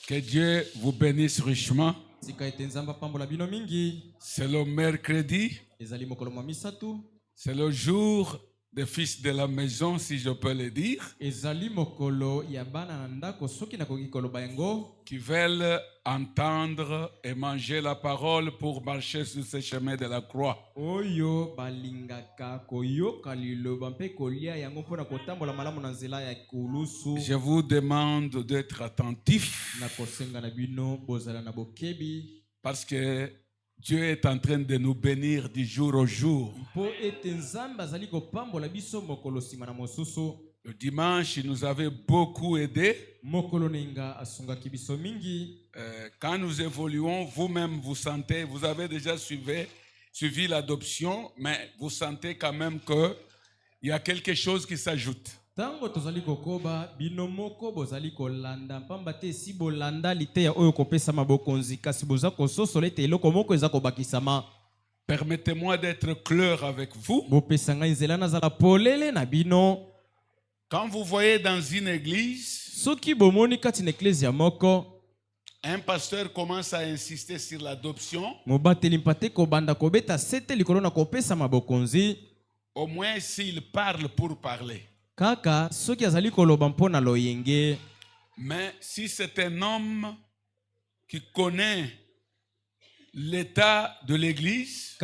Que Dieu vous bénisse richement. C'est le mercredi. C'est le jour des fils de la maison, si je peux le dire, qui veulent entendre et manger la parole pour marcher sur ce chemin de la croix. Je vous demande d'être attentifs parce que Dieu est en train de nous bénir du jour au jour. Le dimanche, il nous avait beaucoup aidé. Quand nous évoluons, vous-même vous sentez, vous avez déjà suivi l'adoption, mais vous sentez quand même qu'il y a quelque chose qui s'ajoute. Permettez-moi d'être clair avec vous. Quand vous voyez dans une église, un pasteur commence à insister sur l'adoption, au moins s'il parle pour parler. Mais si c'est un homme qui connaît l'état de l'église,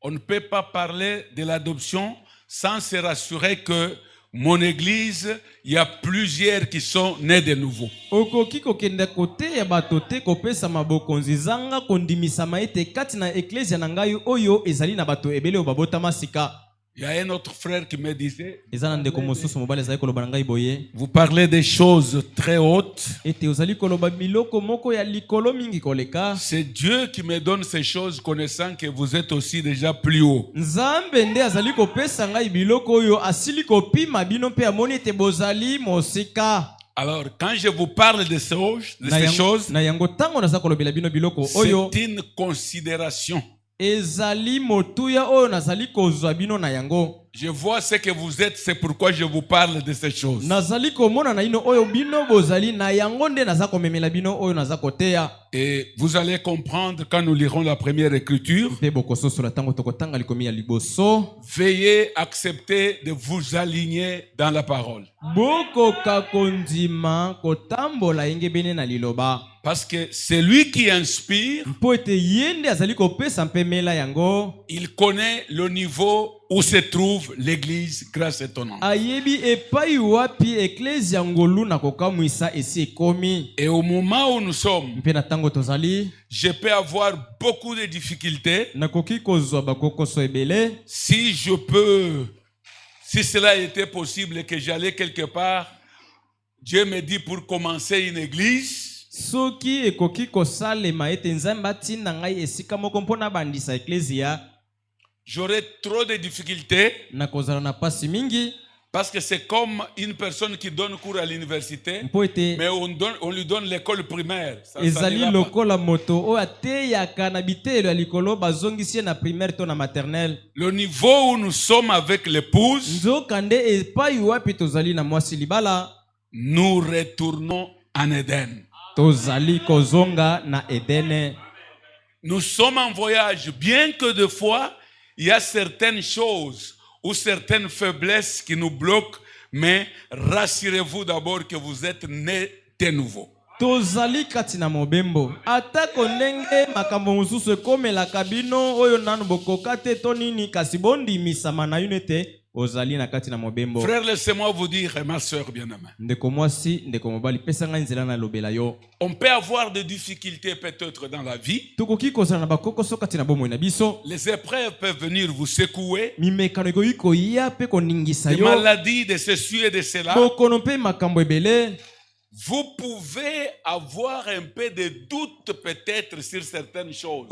on ne peut pas parler de l'adoption sans se rassurer que mon église, il y a plusieurs qui sont nés de nouveau. Il y a un autre frère qui me disait, vous parlez des choses très hautes. C'est Dieu qui me donne ces choses, connaissant que vous êtes aussi déjà plus haut. Alors, quand je vous parle de ces choses, c'est une considération. Je vois ce que vous êtes, c'est pourquoi je vous parle de ces choses. Et vous allez comprendre quand nous lirons la première écriture. Veuillez accepter de vous aligner dans la parole. Parce que c'est lui qui inspire. Il connaît le niveau où se trouve l'église grâce étonnante. Et au moment où nous sommes, je peux avoir beaucoup de difficultés. Si cela était possible que j'allais quelque part, Dieu me dit pour commencer une église, j'aurais trop de difficultés. Parce que c'est comme une personne qui donne cours à l'université, mais on lui donne l'école primaire. Le niveau où nous sommes avec l'épouse, nous retournons en Éden. Nous sommes en voyage, bien que des fois, il y a certaines choses ou certaines faiblesses qui nous bloquent, mais rassurez-vous d'abord que vous êtes nés de nouveau. Frère, laissez-moi vous dire, et ma soeur bien-aimée, on peut avoir des difficultés peut-être dans la vie. Les épreuves peuvent venir vous secouer. Des maladies, de ceci et de cela. Vous pouvez avoir un peu de doute peut-être sur certaines choses.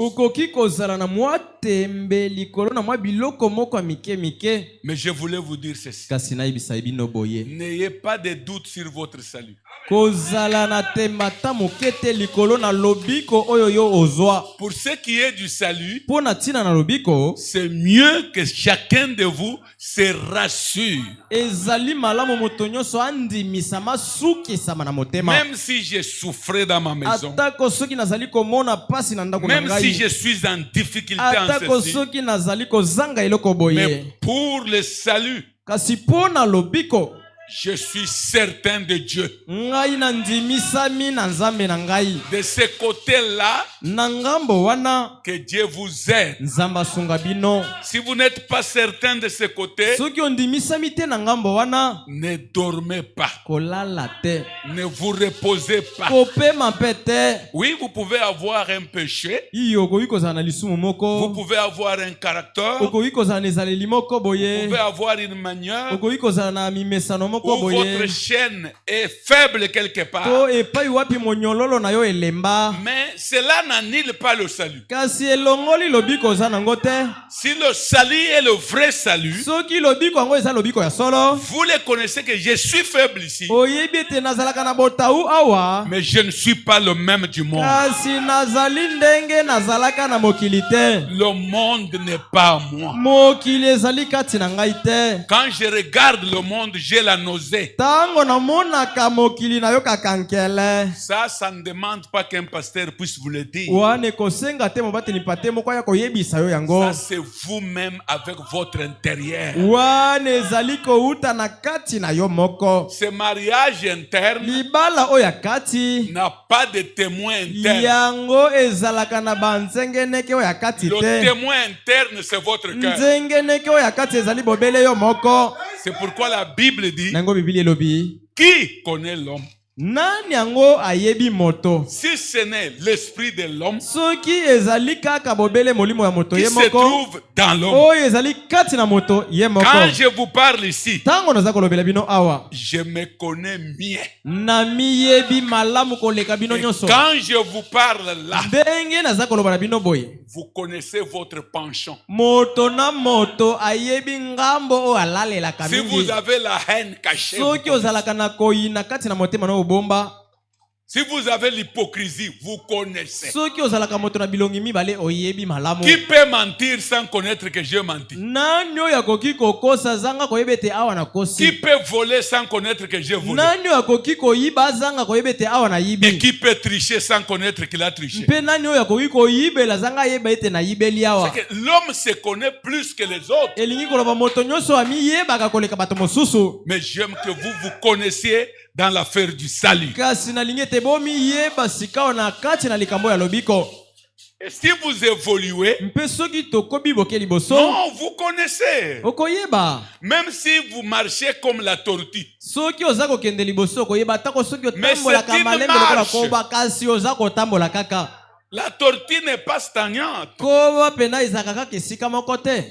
Mais je voulais vous dire ceci. N'ayez pas de doute sur votre salut. Pour ce qui est du salut, c'est mieux que chacun de vous se rassure. Ezali malamu moto nyonso andimisama sukisama na motema. Même si j'ai souffert dans ma maison, atako soki nazali komona pasi na ndako na même si ngai, je suis en difficulté en atako ceci, soki nazali kozanga eloko boye, mais pour le salut, kasi pona lobiko je suis certain de Dieu. ngai nandimisami na nzambe na ngai. De ce côté-là, Na ngambo wana que Dieu vous aide. nzambe asunga bino. Si vous n'êtes pas certain de ce côté, Soki ondimisami te na ngambo wana, ne dormez pas, kolala te, ne vous reposez pas. kopema mpe te. Oui, vous pouvez avoir un péché, Iyo okoki kozala na lisumu vous moko, pouvez avoir un caractère, vous okoki kozala na ezaleli moko boye, pouvez avoir une manière, okoki kozala na mimesano moko où boye, votre chaîne est faible quelque part. to epai wapi monyololo na yo elemba, Mais cela n'annule pas le salut. kasi elongoli lobiko oza nango te. Si le salut est le vrai salut, Soki lobiko yango eza lobiko ya solo, vous le connaissez que je suis faible ici, oyebi ete nazalaka na botau awa, mais je ne suis pas le même du monde. kasi nazali ndenge nazalaka na mokili te. Le monde n'est pas à moi. Mokili ezali kati na ngai te. Quand je regarde le monde, j'ai la nausée. Tango namonaka mokili nayokaka nkele. Ça ne demande pas qu'un pasteur puisse vous le dire. Wane kosenga te mobateli pate moko ya koyebisa yo yango. Ça, c'est vous-même avec votre intérieur. Wane ezali kouta na kati na yo moko. Ce mariage interne Libala oyo ya kati, n'a pas de témoin interne. yango ezalaka na banzengeneke oyo ya kati Le te. témoin interne, c'est votre cœur. Nzengeneke oyo ya kati ezali bobele yo moko. C'est pourquoi la Bible dit, Nango Biblia elobi, qui connaît l'homme? nani yango ayebi moto? Si ce n'est l'esprit de l'homme Soki ezali kaka bobele molimo ya moto qui ye se moko, trouve dans l'homme. oyo ezali kati na moto ye moko. Quand je vous parle ici, Tango naza kolobela bino awa, je me connais mieux. na miyebi malamu koleka bino Et nyonso. quand je vous parle là, Ndenge naza koloba na bino boye, vous connaissez votre penchant. moto na moto ayebi ngambo oyo alalelaka Si vous mingi. avez la haine cachée, vous Soki ozalaka na koyina kati na motema na obomba, si vous avez l'hypocrisie, vous connaissez. soki ozalaka moto na bilongi mibale oyebi malamu. Qui peut mentir sans connaître que j'ai menti? Nani oyo akoki kokosa zanga koyeba ete awa na Qui kosi? peut voler sans connaître que j'ai volé? Nani oyo akoki koyiba zanga koyeba ete awa na Et yibi? qui peut tricher sans connaître qu'il a triché? Mpe nani oyo akoki koyibela zanga yeba ete na yibeli awa? C'est que l'homme se connaît plus que les autres. Elingi koloba moto nyonso amiyebaka koleka bato mosusu. Mais j'aime que vous connaissiez dans l'affaire du salut. Kasi nalingi ete bomiyeba sika na kati na likambo ya lobiko. Et si vous évoluez, Mpe soki tokobi boke liboso, non, vous connaissez. okoyeba. Même si vous marchez comme la tortue, Soki oza kokende liboso okoyeba, atako soki Mais otambolaka c'est une malembe lokola marche. koba, kasi oza kotambola kaka. la tortue n'est pas stagnante. Koba pena ezalaka kaka esika moko te.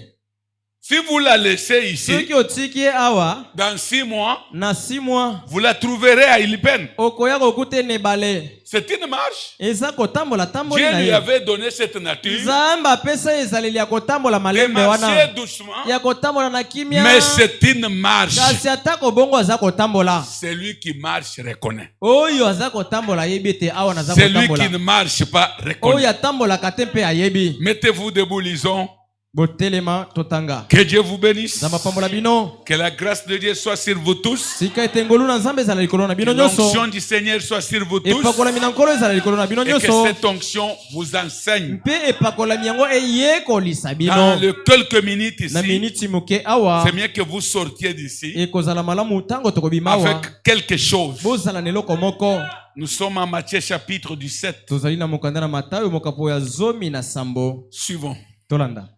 Si vous la laissez ici, Soki otiki ye awa, dans 6 mois, na 6 mois, vous la trouverez à Ilipen. okoya kokute nebale. C'est une marche. Eza kotambola tamboli Dieu na lui ye. avait donné cette nature Nzambe apesa ezaleli ya kotambola de malembe marcher wana. doucement, Ya kotambola na kimia. mais c'est une marche. Kasi atako bongo aza kotambola. Celui qui marche reconnaît. Oyo aza kotambola yebi ete awa naza Celui kotambola. qui ne marche pas Oyo reconnaît. atambolaka te mpe ayebi. Mettez-vous debout, lisons. Botelema totanga. Que Dieu vous bénisse. Nzambe apambola bino. Que la grâce de Dieu soit sur vous tous. Sika ete ngolu na Nzambe ezala likolo na Que bino nyonso. l'onction du Seigneur soit sur vous tous. Epakolami na nkolo ezala likolo na bino Et que nyonso. cette onction vous enseigne. Mpe epakolami yango eyekolisa bino. Dans les quelques minutes Na ici, miniti moke awa. c'est mieux que vous sortiez d'ici Ekozala malamu tango tokobima awa. avec quelque chose. Bozala na eloko moko. Nous sommes en Matthieu chapitre 17. Tozali na mokanda na Matayo mokapo ya 17. Suivons. Tolanda.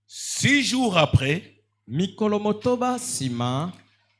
6 jours après, Mikolo motoba sima.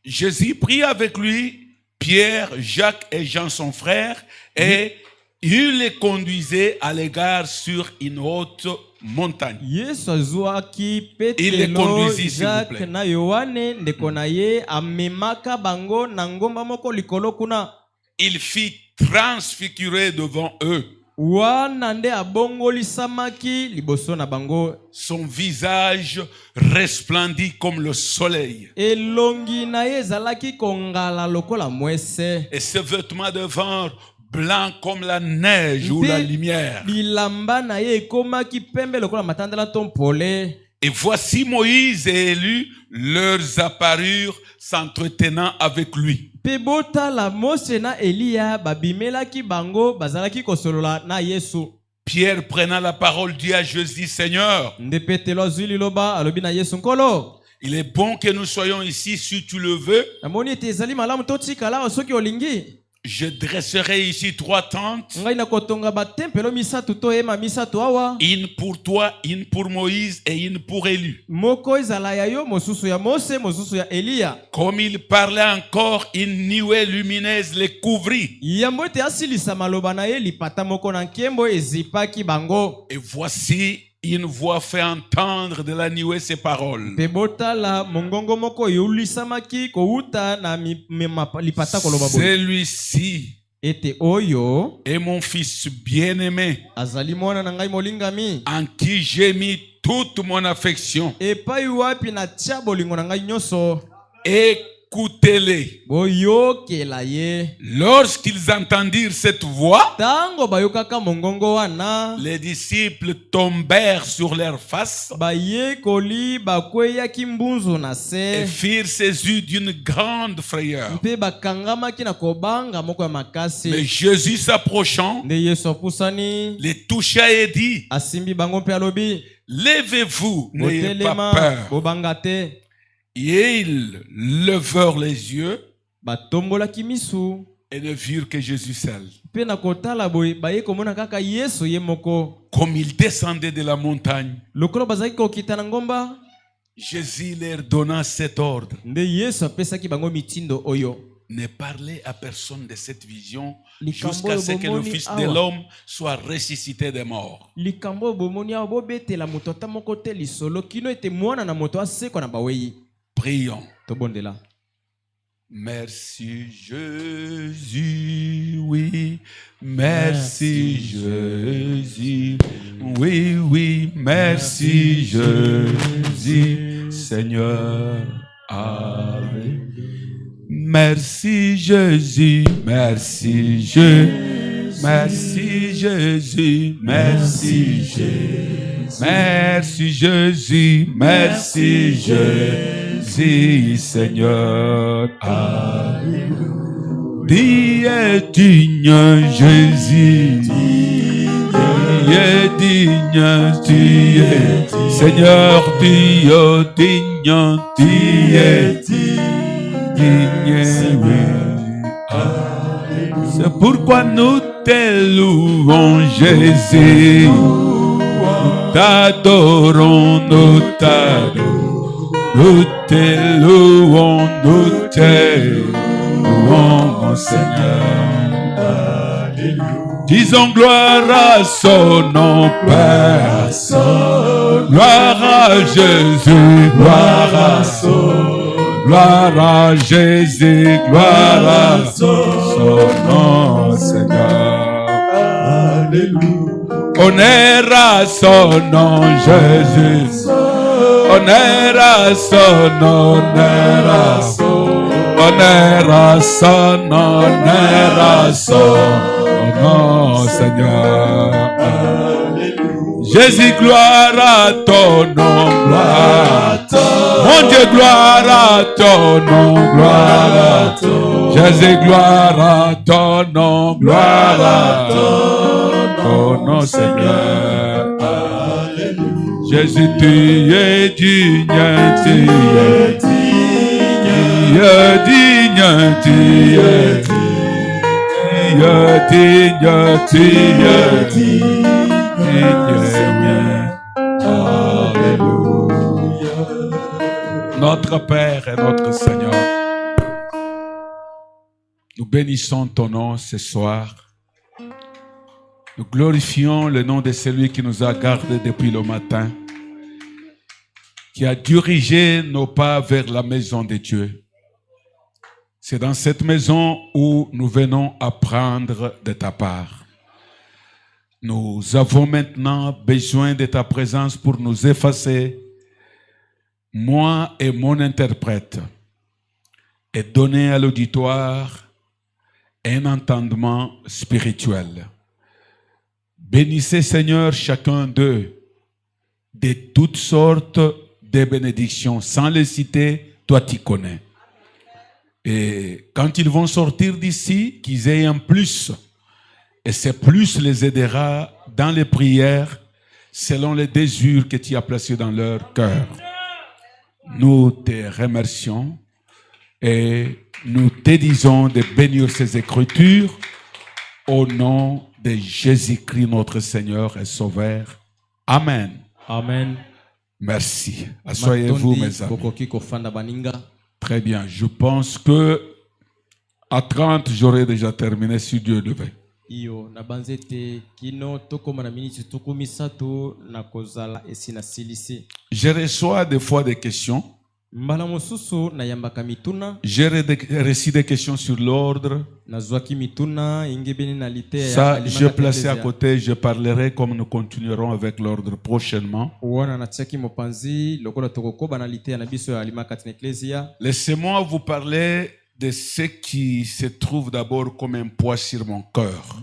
Jésus prit avec lui Pierre, Jacques et Jean son frère et il les conduisait à l'égard sur une haute montagne. Yesu azwaki Il les Petelo, conduisit, s'il vous Jacques plaît. na Yohane ndeko na ye amemaka bango na ngomba moko likolo kuna. Il fit transfigurer devant eux. Wana nde abongolisamaki liboso na bango. Son visage resplendit comme le soleil. Elongi na ye ezalaki kongala lokola mwese. Et ses vêtements devinrent blancs comme la neige ou la lumière. Bilamba na ye ekomaki pembe lokola matandela tompole. Et voici Moïse et Élie leur apparurent s'entretenant avec lui. Pe botala Mose na Eliya babimelaki bango bazalaki kosolola na Yesu. Pierre prenant la parole dit à Jésus, Seigneur, Nde Petelo azwi liloba alobi na Yesu nkolo. il est bon que nous soyons ici si tu le veux. Namoni ete ezali malamu totikala awa soki olingi. Je dresserai ici 3 tentes, Ngai na kotonga batempelo misatu to ema misatu awa. une pour toi, une pour Moïse et une pour Élie. Moko ezala ya yo, mosusu ya Mose, mosusu ya Eliya. Comme il parlait encore, une nuée lumineuse les couvrit. Yambo ete asilisa maloba na ye lipata moko na nkembo ezipaki bango. Et voici une voix fait entendre de la nuée ces paroles. Pe botala mongongo moko yulisamaki kouta na lipata koloba boye. Celui-ci Ete oyo est mon fils bien-aimé, azali mwana na ngai molingami. en qui j'ai mis toute mon affection. Epai wapi na tia bolingo na ngai nyonso. Écoutez-les. Boyokela ye. Lorsqu'ils entendirent cette voix, Tango bayokaka mongongo wana. les disciples tombèrent sur leurs faces Bayekoli bakweyaki mbunzu na et se. firent saisis d'une grande frayeur. Mpe bakangamaki na kobanga moko ya makasi. Mais Jésus s'approchant, Nde Yesu apusani les toucha et dit, asimbi bango mpe alobi levez-vous, n'ayez pas botelema peur. bobanga te. Et ils levèrent les yeux Batombolaki misu et ne virent que Jésus seul. mpe na kotala boye baye komona kaka Yesu ye moko. Comme ils descendaient de la montagne, Lokolo bazalaki kokita na ngomba, Jésus leur donna cet ordre. nde Yesu apesaki bango mitindo oyo. Ne parlez à personne de cette vision Likambo jusqu'à ce que le bomoni Fils de awa. l'homme soit ressuscité des morts. Likambo bomoni awa bobetela moto ata moko te lisolo kino ete mwana na moto asekwa na bawei. Prions. Tobondela. Merci Jésus, oui, merci Jésus, oui, oui, merci Jésus, Seigneur, Alléluia. Merci Jésus, merci Jésus, merci Jésus, merci Jésus, merci Jésus, merci Jésus, Seigneur. Alléluia. Tu es digne, Jésus. Tu es digne, tu es Seigneur, tu es digne, tu es digne. C'est pourquoi nous te louons, Jésus. Nous t'adorons, nous t'adorons. Nous te louons, nous te louons, mon Seigneur. Disons gloire à son nom, Père. Gloire à Jésus, gloire à son. Gloire à Jésus, gloire à son nom, Seigneur. Alléluia. Honneur à son nom, Jésus. Honneur à son, honneur à son, honneur à son, honneur à son nom, Seigneur. Jésus, gloire à ton nom, gloire à ton. Mon Dieu, gloire à ton nom, gloire à ton. Jésus, gloire à ton nom, gloire à ton nom, Seigneur. Jésus, tu es digne, tu es digne, tu es digne, tu es digne. Notre Père et notre Seigneur, nous bénissons ton nom ce soir. Nous glorifions le nom de celui qui nous a gardés depuis le matin, qui a dirigé nos pas vers la maison de Dieu. C'est dans cette maison où nous venons apprendre de ta part. Nous avons maintenant besoin de ta présence pour nous effacer, moi et mon interprète, et donner à l'auditoire un entendement spirituel. Bénissez, Seigneur, chacun d'eux. de toutes sortes de bénédictions. Sans les citer, toi tu connais. Et quand ils vont sortir d'ici, qu'ils aient un plus. Et ce plus les aidera dans les prières selon les désirs que tu as placés dans leur cœur. Nous te remercions et nous te disons de bénir ces Écritures au nom de Jésus-Christ, notre Seigneur et Sauveur. Amen. Amen. Merci. Asseyez-vous, mes amis. Très bien. Je pense que à 30, j'aurai déjà terminé si Dieu le veut. Iyo na banzete kino tokoma na miniti tukumi sato na kozala esina silisi. Je reçois des fois des questions. Mbala mosusu na yambaka mituna. J'ai reçu des questions sur l'ordre. Na zwaki mituna ingebeni na lite ya. Ça, je placé à côté. Je parlerai comme nous continuerons avec l'ordre prochainement. Wana na tsaki mopanzi lokola tokokoba na lite na biso ya alimakati na eklesia. Laissez-moi vous parler de ce qui se trouve d'abord comme un poids sur mon cœur.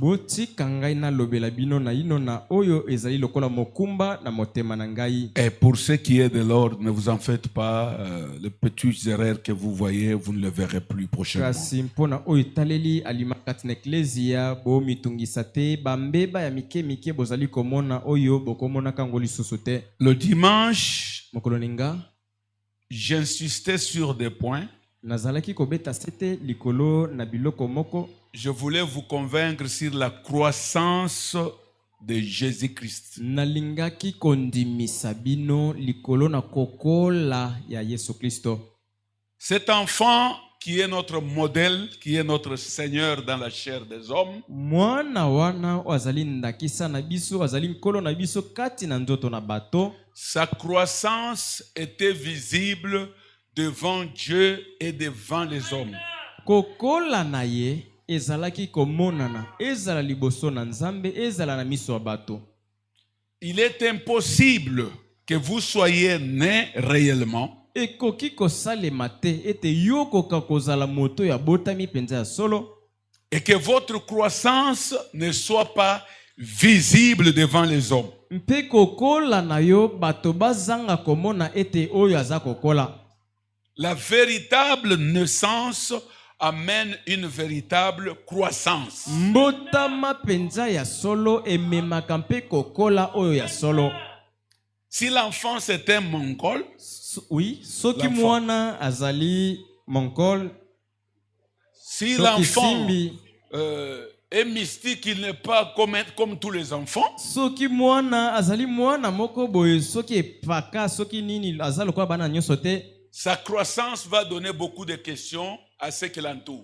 Et pour ce qui est de l'ordre, ne vous en faites pas, les petites erreurs que vous voyez, vous ne les verrez plus prochainement. Le dimanche, j'insistais sur des points. Je voulais vous convaincre sur la croissance de Jésus-Christ. Cet enfant qui est notre modèle, qui est notre Seigneur dans la chair des hommes, sa croissance était visible devant Dieu et devant les hommes. Il est impossible que vous soyez né réellement et que votre croissance ne soit pas visible devant les hommes. La véritable naissance amène une véritable croissance. Si l'enfant c'était mongol, si l'enfant est mystique, il n'est pas comme tous les enfants. Sa croissance va donner beaucoup de questions à ceux qui l'entourent.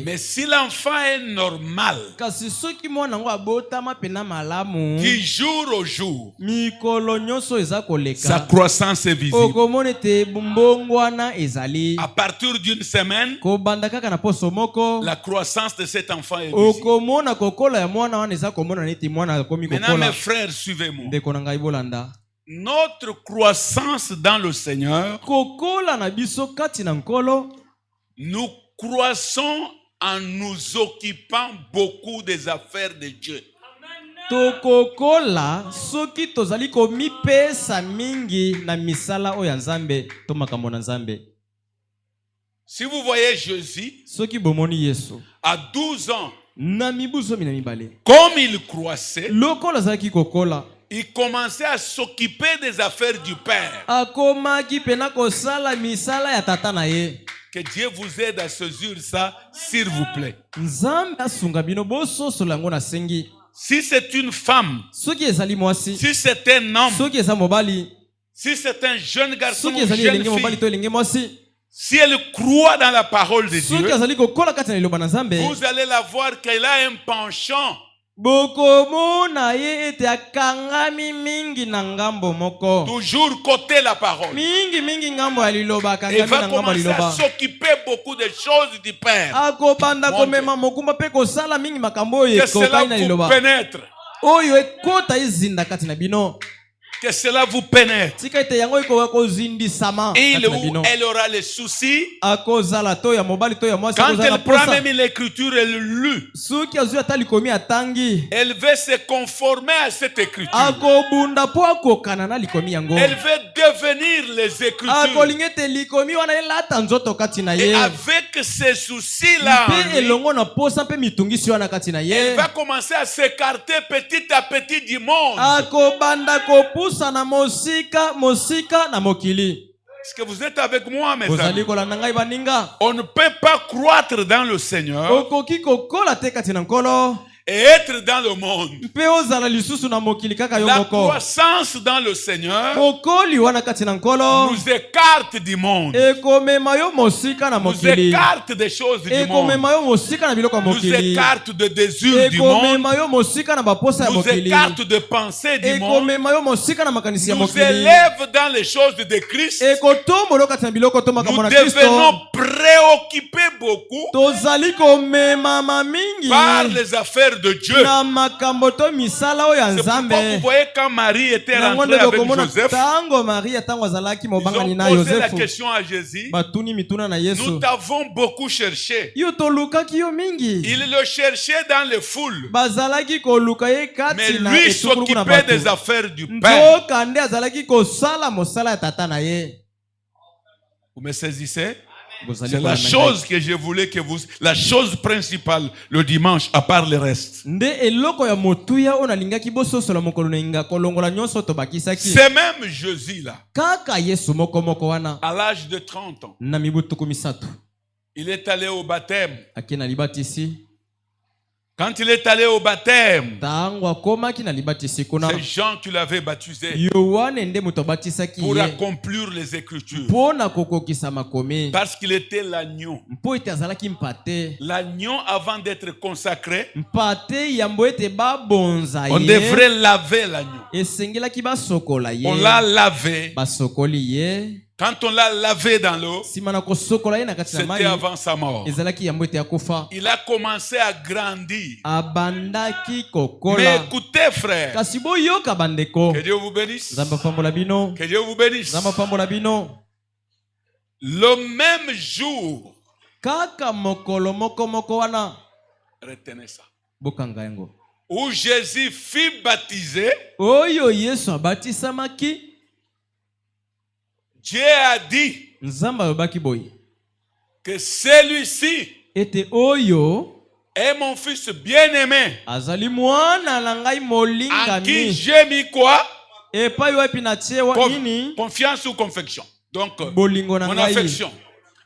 Mais si l'enfant est normal, qui jour au jour, sa croissance est visible. À partir d'une semaine, la croissance de cet enfant est visible. Maintenant, mes frères, suivez-moi. Notre croissance dans le Seigneur, nous croissons en nous occupant beaucoup des affaires de Dieu. Si vous voyez Jésus, à 12 ans, comme il croissait, il commençait à s'occuper des affaires du Père. Que Dieu vous aide à saisir ça, s'il vous plaît. Si c'est une femme, si c'est un homme, si c'est un jeune garçon ou une jeune fille, si elle croit dans la parole de Dieu, vous allez la voir qu'elle a un penchant. Toujours côté la parole. Et va commencer à s'occuper beaucoup de choses du Père. Que cela vous pénètre. que cela vous pénètre. tika ete yango ikoka kozindisama Il kati na ou bino. elle aura les soucis. Akozala to ya mobali to ya mwasi Quand akozala elle prend posa. même l'écriture, elle lut. Soki azwi ata likomi atangi Elle veut se conformer à cette écriture. akobunda po akokana na likomi yango. Elle veut devenir les écritures. akolinga ete likomi wana elata nzoto kati na Et ye. avec ces soucis-là, mpe elongo na posa mpe mitungisi wana kati na elle ye. va commencer à s'écarter petit à petit du monde. akobanda kopusa na mosika na mokili. Est-ce que vous êtes avec moi, mes kozali amis? kolanda ngai baninga. On ne peut pas croître dans le Seigneur okoki kokola te kati na nkolo et être dans le monde. mpe ozala lisusu na mokili kaka yo La moko. croissance dans le Seigneur kokoli wana kati na nkolo nous écarte du monde, ekomema yo mosika na nous mokili. écarte des choses du monde, ekomema yo mosika na biloko ya nous mokili. écarte de désirs du monde, ekomema yo mosika na baposa ya nous mokili. écarte de pensées du monde, ekomema yo mosika na makanisi ya nous mokili. élève dans les choses de Christ. ekotombola kati na biloko to makambo Nous na Kristo. devenons préoccupés beaucoup tozali komemama mingi par les affaires de Dieu. na makambo to misala oyo ya C'est pourquoi nzambe. vous voyez quand Marie était nango rentrée nde avec tokomona Joseph, ntango maria ntango azalaki ils mobangani ont na posé la yosefu question à Jésus. batuni mituna na Nous yesu. t'avons beaucoup cherché. yo tolukaki yo mingi. Il le cherchait dans les foules. bazalaki koluka ye Mais kati na lui etukuluku na s'occupait des bato. affaires du Père. nzoka nde azalaki kosala mosala ya tata na ye. Vous me saisissez? Bozali C'est la kolanda ngai. chose que je voulais que vous... La chose principale le dimanche, à part le reste. nde eloko ya motuya oyo nalingaki bososola mokolo na inga kolongola nyonso tobakisaki. C'est même Jésus là, kaka yesu moko wana à l'âge de 30 ans. na mibu tuku misatu Il est allé au baptême. ake na libatisi. Quand il est allé au baptême, ntango akomaki na libatisi kuna c'est Jean qui l'avait baptisé yohane nde moto abatisaki pour ye accomplir les Écritures. mpo na kokokisa makomi. Parce qu'il était l'agneau. mpo ete azalaki mpate. L'agneau, avant d'être consacré, mpate yambo ete babonza on ye devrait laver l'agneau. esengelaki basokola ye. On l'a lavé. basokoli ye. Quand on l'a lavé dans l'eau, nsima na kosokola ye na kati na c'était mai avant sa mort. ezalaki yambo ete akufa. Il a commencé à grandir. abandaki Mais kokola. écoutez, frère, kasi boyoka bandeko. que Dieu vous bénisse. nzambe apambola bino. Que Dieu vous bénisse. nzambe apambola bino. Le même jour, kaka mokolo moko wana retenez ça, bokanga yango où Jésus fut baptisé, oyo yesu abatisamaki. Dieu a dit nzambe alobaki boye que celui-ci ete oyo est mon fils bien-aimé, azali mwana na ngai en qui molingami. j'ai mis quoi? epai wapi na tiewa nini Confiance ou confection. Donc, bolingo na mon ngai. affection.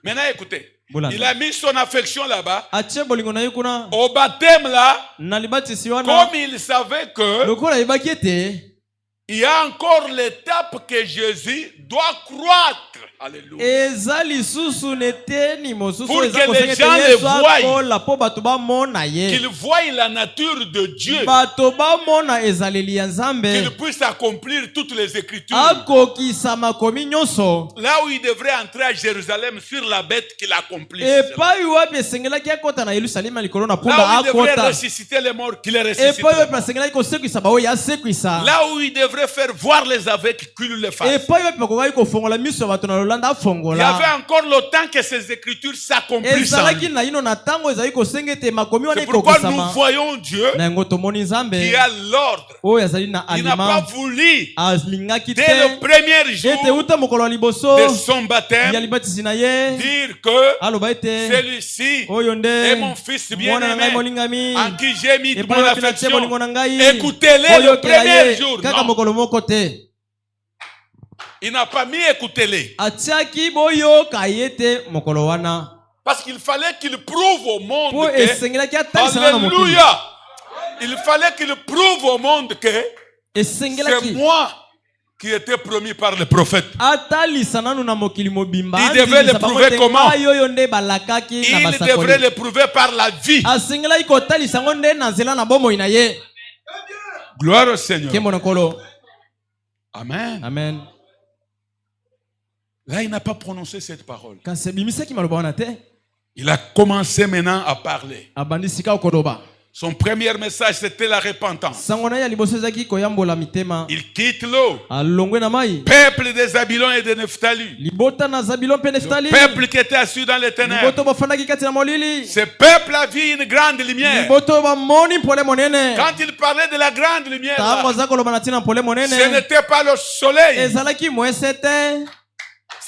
Maintenant, écoutez, Bolanda. il a mis son affection là-bas. atie bolingo na ye kuna Au baptême là, na libatisi wana. comme il savait que lokola yebaki ete il y a encore l'étape que Jésus doit croître. Alléluia. eza lisusu neteni mosusu Pour eza que kosenga les ete gens le yesu voient. akola mpo bato bamona ye. Qu'il voie la nature de Dieu. bato bamona ezaleli ya nzambe. Qu'il puisse accomplir toutes les Écritures. akokisa makomi nyonso. Là où il devrait entrer à Jérusalem sur la bête qu'il accomplisse. epai wapi esengelaki akota na yelusalema likolo na Là mpunda où il devrait akota. ressusciter les morts, qu'il les ressuscite. epai wapi asengelaki kosekwisa baoyo asekwisa. Là où il devrait faire voir les aveugles, qu'il le fasse. epai wapi bakokaki kofongola miso ya bato na lolanda Il y avait afongola. encore le temps que ces Écritures s'accomplissent en ezalaki lui. na ino na ntango ezalaki kosenga ete makomi wana C'est pourquoi nous ekokisama. voyons Dieu na yango tomoni nzambe qui a l'ordre. oyo azali na Il n'a pas alima voulu, alingaki dès le te premier ete jour uta mokolo ya liboso de son ya baptême, libatisi na ye dire que aloba ete celui-ci oyo est nde mon fils mwana na ngai bien-aimé, molingami en qui j'ai mis epai mon wapi natie affection. bolingo na ngai. Écoutez-les le oyokela premier ye jour. kaka Non, mokolo moko te. il n'a pas mis écoutez-les. atiaki boyoka ye te mokolo wana Parce qu'il fallait qu'il prouve au monde mpo que... esengelaki atalisana na mokili. Alléluia! Il fallait qu'il prouve au monde que c'est esengelaki moi qui était promis par le prophète. atalisa nanu na mokili mobimba. Il devait le andikisa bango prouver te comment? ngai oyo nde balakaki na Il basakoli. devrait le prouver par la vie. asengelaki kotalisa yango nde na nzela na bomoi na ye. Gloire au Seigneur. nkembo na nkolo. Amen. amen. Là, il n'a pas prononcé cette parole. kasi ebimisaki maloba wana te. Il a commencé maintenant à parler. abandi sika okoloba. Son premier message, c'était la repentance. sango na ye ya liboso ezalaki koyambola mitema. Il quitte l'eau. Alongwe na mai. Peuple des Zabulon et de Nephtali. Libota na Zabilon mpe Neftali. Peuple qui était assis dans les ténèbres. Liboto bafandaki kati na molili. Ce peuple a vu une grande lumière. Liboto bamoni mpole monene. Quand il parlait de la grande lumière, Tango aza koloba na ntina mpole monene. ce n'était pas le soleil. Ezalaki mwese te.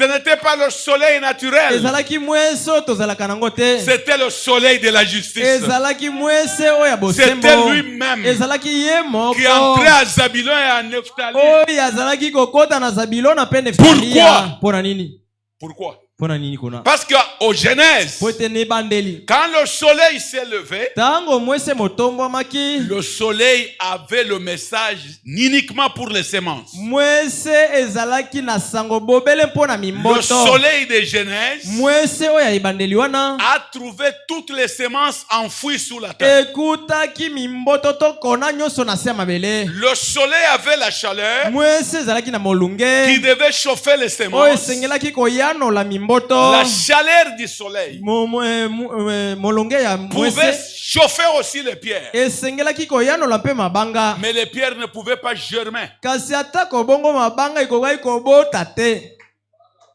Ce n'était pas le soleil naturel. Ezalaki mweso tozalaka nango te. C'était le soleil de la justice. Ezalaki mwese oyo ya bosembo. C'était lui-même Ezalaki ye moko. qui entrait à Zabulon et à Nephtali. Oyo azalaki kokota na Zabilon na pe Neftali. Pourquoi? Pona nini? Pourquoi? Pona nini kuna? Parce qu'au Genèse, Po ete ne bandeli. quand le soleil s'est levé, Tango mwese motombwamaki. le soleil avait le message uniquement pour les semences. Mwese ezalaki na sango bobele mpona Le mimboto. soleil de Genèse Mwese oyo ya ebandeli wana. a trouvé toutes les semences enfouies sous la terre. Ekutaki mimboto tokona nyonso na se ya mabele. Le soleil avait la chaleur Mwese ezalaki na qui molunge. devait chauffer les Oyo semences. esengelaki koyanola mimboto. La chaleur du soleil Molunge ya pouvait mwese. chauffer aussi les pierres. Esengelaki koyanola mpe mabanga. Mais les pierres ne pouvaient pas germer. Kasi ata kobongo mabanga ekokaki kobota te.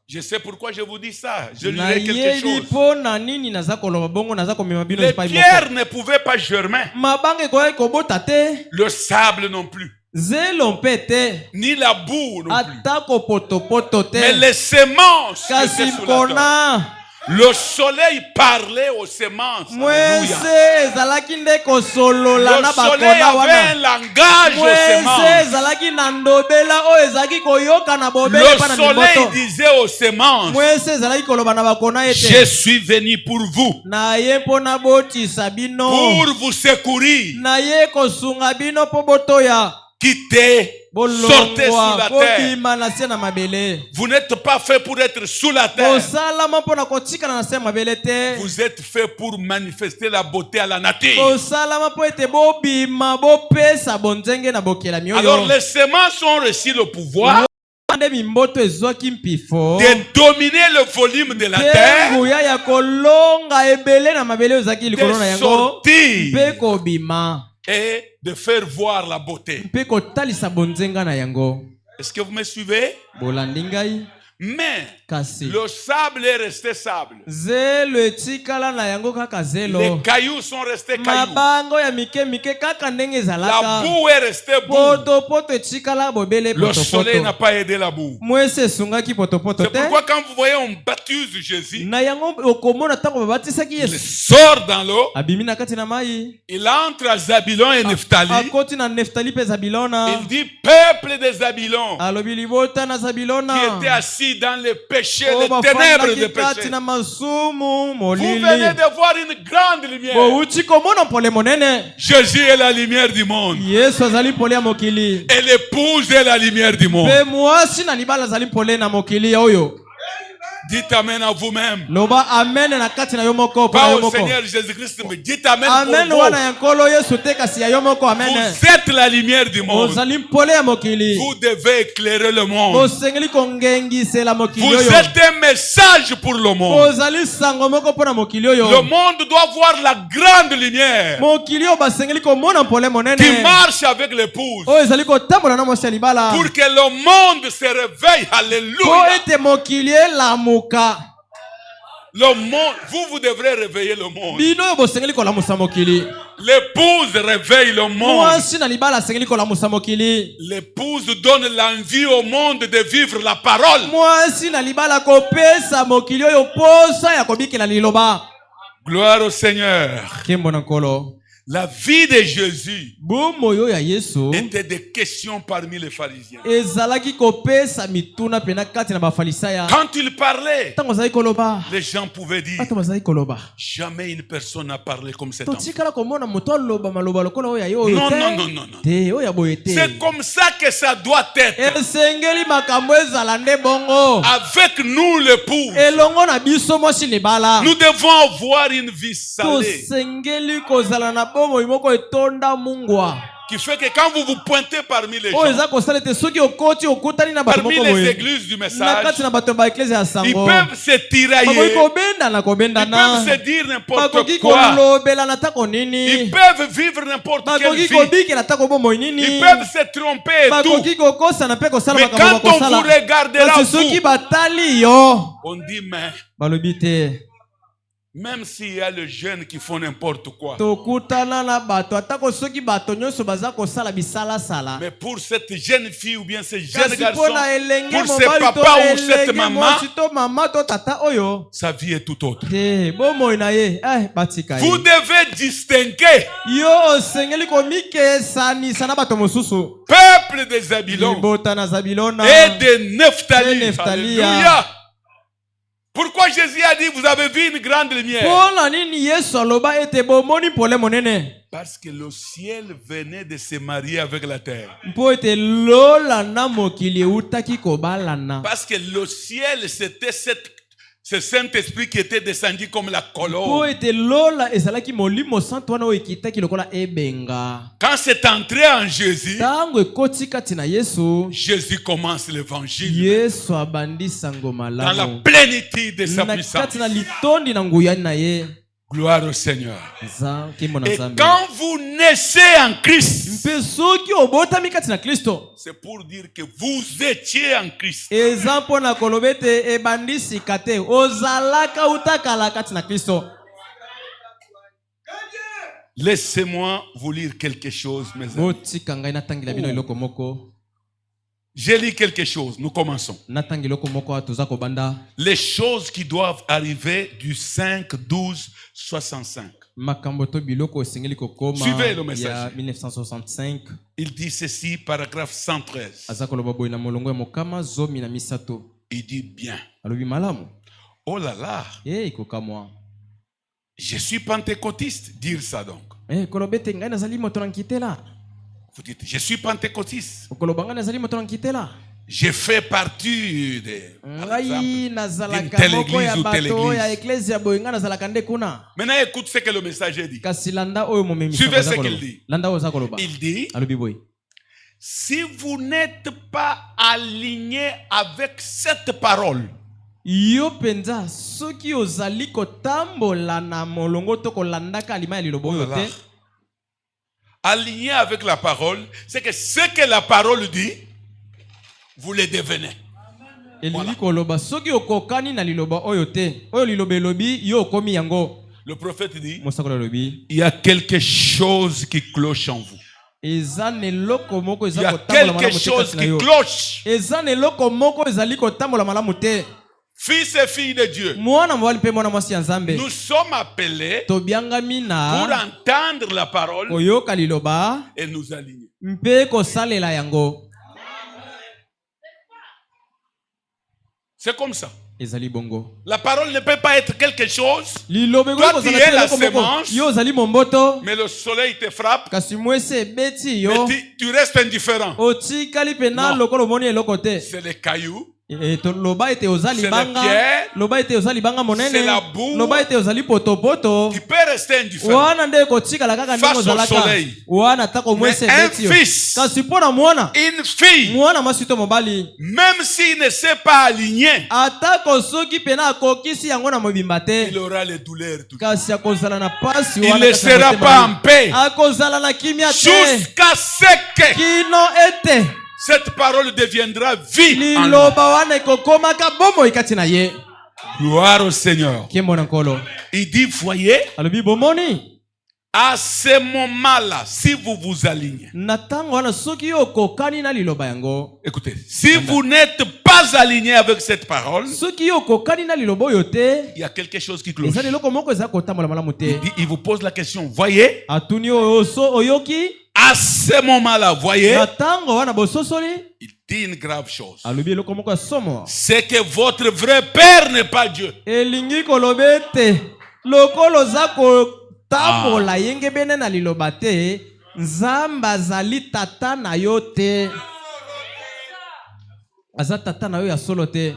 Je sais pourquoi je vous dis ça. Je lirai quelque Nayebi chose. mpo na nini naza koloba bongo naza komema bino Les epai moko. pierres ne pouvaient pas germer. Mabanga ekokaki kobota te. Le sable non plus. Zelo mpe te. Ni la boue non plus. Ata kopotopoto te. Mais les semences qui Kasi étaient sous la terre. mpona Le soleil parlait aux semences. Alléluia. mwese ezalaki nde kosolola Le na soleil bakona avait un wana. langage aux Mwese semences. ezalaki na ndobela oyo ezalaki koyoka na bobele Le mpa na soleil mimboto. disait aux semences, Mwese ezalaki koloba na bakona je ete suis venu pour vous, na ye mpona botisa bino. pour vous secourir. Na ye kosunga bino mpo botoya. Quittez, sortez sous bolongwa la terre. bobima na se na mabele. Vous n'êtes pas fait pour être sous la terre. Kosalama mpona kotikala na se ya mabele te. Vous êtes fait pour manifester la beauté à la nature. Kosalama mpo ete bobima bopesa bonzenge na bokelami Alors oyo. les semences ont reçu le pouvoir Nde mimboto ezwaki mpifo. de dominer le volume de la terre, nguya ya kolonga ebele na mabele oyo ezalaki likolo na de yango. sortir Mpe kobima. et de faire voir la beauté. Mpe kotalisa bonzenga na yango. Est-ce que vous me suivez? Bolandi ngai. Mais Kasi le sable est resté sable. zelo etikala na yango kaka zelo. Les cailloux sont restés cailloux. Mabango ya mike mike kaka ndenge La ezalaka. boue est restée boue. Potopoto etikala bobele Le soleil n'a potopoto. pas aidé la boue. Mwese esungaki potopoto C'est te. pourquoi quand vous voyez on baptise Jésus, Na yango okomona ntango babatisaki il Yesu. sort dans l'eau, Abimi na kati na mai. il entre à Zabulon et Nephtali. Akoti na Neftali mpe Zabilona. Il dit peuple de Zabulon Alobi libota na Zabilona. qui était assis dans les péchés, Oh, les ténèbres de bafandaki kati péché. na masumu Vous molili. venez de voir une grande lumière. Bouti komona mpole monene. Jésus est la lumière du monde. Yesu azali mpole ya mokili. Et l'épouse est la lumière du monde. Mpe mwasi na libala azali mpole na mokili oyo. Dites amen à vous-même. Loba amen na kati na yo moko mpo na Pas yo au moko. Seigneur Jésus-Christ, mais dites amen Amen pour wana vous. ya nkolo Yesu te kasi ya yo moko amen. Vous êtes la lumière du monde. Ozali mpole ya mokili. Vous devez éclairer le monde. Bosengeli kongengisela mokili Vous oyo. êtes un message pour le monde. Ozali sango moko mpo na mokili oyo. Le monde doit voir la grande lumière Mokili oyo basengeli komona mpole qui monene. marche avec l'épouse. Oyo ezali kotambola na mwasi ya libala. Pour que le monde se réveille. Po Alléluia. ete mokili elamuka. Le monde, vous devrez réveiller le monde. Bino oyo bosengeli kolamusa mokili. L'épouse réveille le monde. Mwasi na libala asengeli kolamusa mokili. L'épouse donne l'envie au monde de vivre la parole. Mwasi na libala kopesa mokili oyo posa ya kobikela liloba. Gloire au Seigneur. Kembo na nkolo. La vie de Jésus Bomoyo ya Yesu était des questions parmi les pharisiens. ezalaki kopesa mituna pena kati na bafalisaya. Quand il parlait, Tango azali koloba. les gens pouvaient dire, Bato bazali koloba. jamais une personne n'a parlé comme cet homme. Totikala komona moto aloba maloba lokola oyo ya yo oyo Non, te. non, non, non, non. Te oyo ya boye te. C'est comme ça que ça doit être. Esengeli makambo ezala nde bongo. Avec nous, l'épouse, Elongo na biso mwasi libala. nous devons avoir une vie salée. Tosengeli kozala na bomoi moko etonda mungwa. qui fait que quand vous vous pointez parmi les oyo gens, eza kosala ete soki okoti okutani na bato parmi moko les boye églises du na message, kati na bato ya baeklese ya ils sango peuvent se bakoki tirailler, kobendana ils kobendana peuvent se dire n'importe bakoki quoi, kolobelana tako ils nini peuvent vivre n'importe quelle bakoki vie, kobikela tako bomoi nini ils peuvent se tromper et bakoki tout. kokosana mpe kosala Mais makambo quand on vous bakosala regardera, kasi soki vous, batali yo on dit, mais balobi te même s'il y a les jeunes qui font n'importe quoi, tokutana na bato atako soki bato nyonso baza kosala bisalasala mais pour cette jeune fille ou bien ce jeune kasi garçon, mpona elenge pour ce mobali to papa ou cette elenge maman, mwasi to mama to tata oyo sa vie est tout autre. te bomoi na ye batika Vous ye devez distinguer yo osengeli komikesanisa na bato mosusu peuple de Zabulon libota na zabilona et de Nephtali. Et Nephtali. Alléluia. Pourquoi Jésus a dit, vous avez vu une grande lumière? mpona nini yesu aloba ete bomoni pole monene Parce que le ciel venait de se marier avec la terre. mpo ete lola na mokili eutaki kobalana Parce que le ciel, c'était ce Saint-Esprit qui était descendu comme la mpo colonne. ete lola ezalaki molimo santo wana oyo ekitaki lokola ebenga Quand c'est entré en Jésus, ntango ekoti kati na yesu Jésus commence l'évangile yesu abandi sango dans la malamu plénitude de sa na puissance. kati na litondi na nguyani na ye Gloire au Seigneur. nkembo na Et nzambe quand vous naissez en Christ, mpe soki obotami kati na kristo c'est pour dire que vous étiez en Christ. eza mpo na koloba ete ebandi sika te ozalaka utakala kati na kristo Laissez-moi vous lire quelque chose, mes amis. botika ngai natangela bino eloko moko J'ai lu quelque chose. Nous commençons. natanga eloko moko toza kobanda Les choses qui doivent arriver du 5-12-65. makambo to biloko esengeli kokoma Suivez le message. ya 1965 Il dit ceci, paragraphe 113. aza koloba boye na molongo ya mokama zomi na misato Il dit bien. alobi malamu Oh là là, ekokamwa je suis pentecôtiste. Dire ça donc. koloba ete ngai nazali moto na nkitela Vous dites, je suis pentecôtiste. okoloba ngai nazali moto na nkitela Je fais partie de, par ngai exemple, nazalaka telle moko ya église ou telle bato ya église. eklezia boye ngai nazalaka nde kuna Maintenant, écoute ce que le messager dit. kasi landa oyo momemisi Suivez ce qu'il dit. landa oyo aza koloba Il dit, alobi boye si vous n'êtes pas aligné avec cette parole, yo mpenza soki ozali kotambola na molongo to kolandaka alima ya liloba oyo te aligné avec la parole, c'est que ce que la parole dit, vous le devenez. elingi koloba soki okokani na liloba oyo te oyo liloba elobi yo okomi yango Le prophète dit, mosakoli alobi il y a quelque chose qui cloche en vous. eza na eloko moko Il y eza a kotambola quelque malamu te chose kati na qui yo cloche. eza na eloko moko ezali kotambola malamu te Fils et filles de Dieu, mwana mobali mpe mwana mwasi ya nzambe nous sommes appelés tobiangami pour na entendre la parole koyoka liloba et nous aligner. mpe kosalela yango C'est comme ça. ezali bongo La parole ne peut pas être quelque chose, liloba Toi, ekoki tu kozala es te la eloko moko semence. yo ozali momboto mais le soleil te frappe, kasi mwese ebeti mais yo tu restes indifférent. otikali mpena Non. lokola omoni eloko te C'est les cailloux, loba ete oza C'est libanga la pierre. loba ete oza libanga C'est monene la boue. loba ete ozali potopoto qui peut rester indifférent. wana nde ekotikala kaka ndenge Face au ozalaka soleil. wana atako mwese Mais un ebeti yo fils, kasi mpo na mwana une fille, mwana mwasi to mobali même s'il ne s'est pas aligné, atako soki mpena akokisi yango na mobimba il te aura les douleurs. Tout. kasi akozala na pasi Il wana ne kati na sera motema pas na en ye. paix akozala na kimia te jusqu'à ce que kino ete cette parole deviendra vie en lui. liloba wana ekokomaka bomoi kati na ye Gloire au Seigneur. nkembo na nkolo Il dit, voyez, alobi bomoni à ce moment-là, si vous vous alignez, na ntango wana soki yo okokani na liloba yango écoutez, si vous n'êtes pas aligné avec cette parole, soki yo okokani na liloba oyo te il y a quelque chose qui cloche. eza na eloko moko eza kotambola malamu te Il vous pose la question, voyez, atuni oyo oyoki à ce moment-là, voyez, na ntango wana bososoli il dit une grave chose. alobi eloko moko ya somo C'est que votre vrai Père n'est pas Dieu. elingi koloba ete lokolo oza kotambola yenge bene na liloba te nzambe azali tata na yo te aza tata na yo ya solo te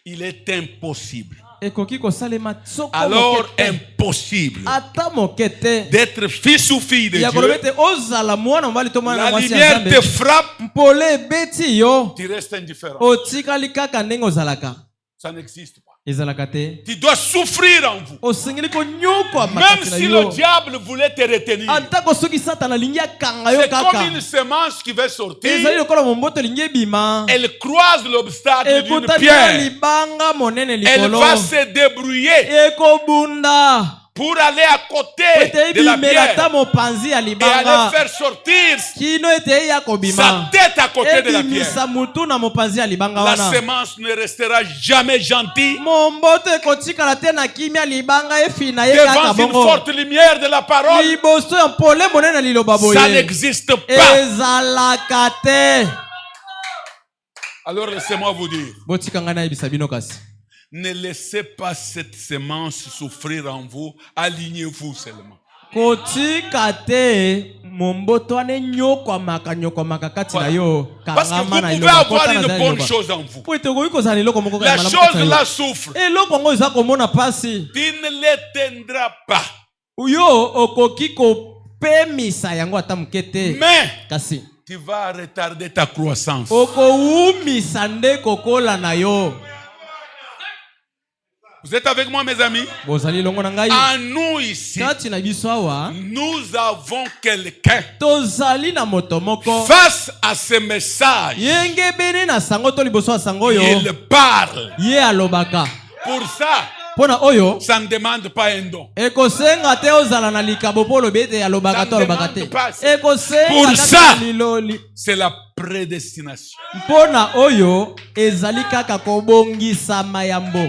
il est impossible. ekoki kosalema soko Alors moke te. impossible Ata moke te. d'être fils ou fille de ya Dieu. koloba ete ozala mwana mobali to mwana La mwasi ya lumière Nzambe. te frappe, mpole ebeti yo tu restes indifférent. otikali kaka ndenge ozalaka Ça n'existe pas. ezalaka te. Tu dois souffrir en vous. osengeli konyokwa Même makasi na si yo le diable voulait te retenir. atako soki satana alingi akanga yo C'est kaka comme une semence qui va sortir. ezali lokola momboto elingi ebima Elle croise l'obstacle d'une ekutani na pierre. libanga monene Elle likolo va se débrouiller ekobunda pour aller à côté ete de la ebimela ata pierre mopanzi ya et aller libanga faire sortir kino ete eya sa kobima tête à côté de la ebimisa pierre. mutu na mopanzi ya libanga La wana semence ne restera jamais gentille momboto ekotikala te na kimia libanga efina ye devant kaka une bongo forte lumière de la parole. liboso ya mpole monene na liloba Ça boye n'existe pas. ezalaka te. Alors laissez-moi vous dire, botika ngai nayebisa bino kasi ne laissez pas cette semence souffrir en vous. Alignez-vous seulement. kotika te momboto wana enyokwamaka kati na yo Parce que vous kangama na pouvez liloba avoir kota na une zala bonne liloba chose en vous. po ete okoki kozala na eloko moko kaka La ya malamu kati chose na yo. là souffre. eloko yango eza komona pasi Tu ne l'éteindras pas. yo okoki kopemisa yango ata moke te Mais kasi tu vas retarder ta croissance. okowumisa nde kokola na yo. Vous êtes avec moi, mes amis? bozali longo na ngai En nous ici, kati na biso awa nous avons quelqu'un. tozali na moto moko Face à ce message, ye ngebeni na sango to liboso ya sango oyo il parle. ye alobaka Pour ça, mpo na oyo ça ne demande pas un don. ekosenga te ozala na likabo mpo olobi ete alobaka to alobaka te Pour ekosenga ça. kaka liloli C'est la prédestination. mpo na oyo ezali kaka kobongisama ya mbo.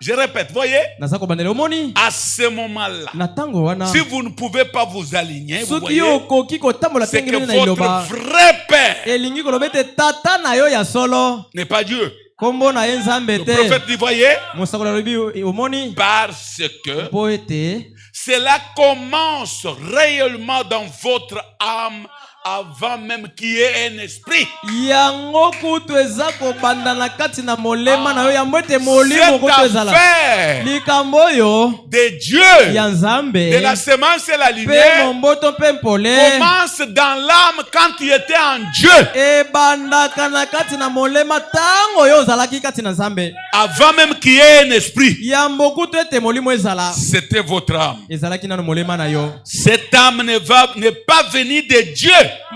Je répète, voyez, naza kobandela omoni à ce moment-là, na ntango wana si vous ne pouvez pas vous aligner, vous soki yo voyez, okoki kotambola c'est te que ngebeni na votre liloba vrai Père elingi koloba ete tata na yo ya solo n'est pas Dieu. kombo na ye nzambe Le te. prophète dit, voyez, mosakoli alobi omoni parce que mpo ete cela commence réellement dans votre âme avant même qu'il y ait un esprit. yango kutu eza kobanda na kati na molema na yo yango ete molimo Cette kutu ezala affaire likambo oyo de Dieu, ya nzambe de la semence et la mpe lumière, momboto mpe mpole commence dans l'âme quand tu étais en Dieu. ebandaka na kati na molema ntango oyo ozalaki kati na nzambe Avant même qu'il y ait un esprit, yambo kutu ete molimo ezala c'était votre âme. ezalaki nano molema na yo. Cette âme n'est pas venue de Dieu.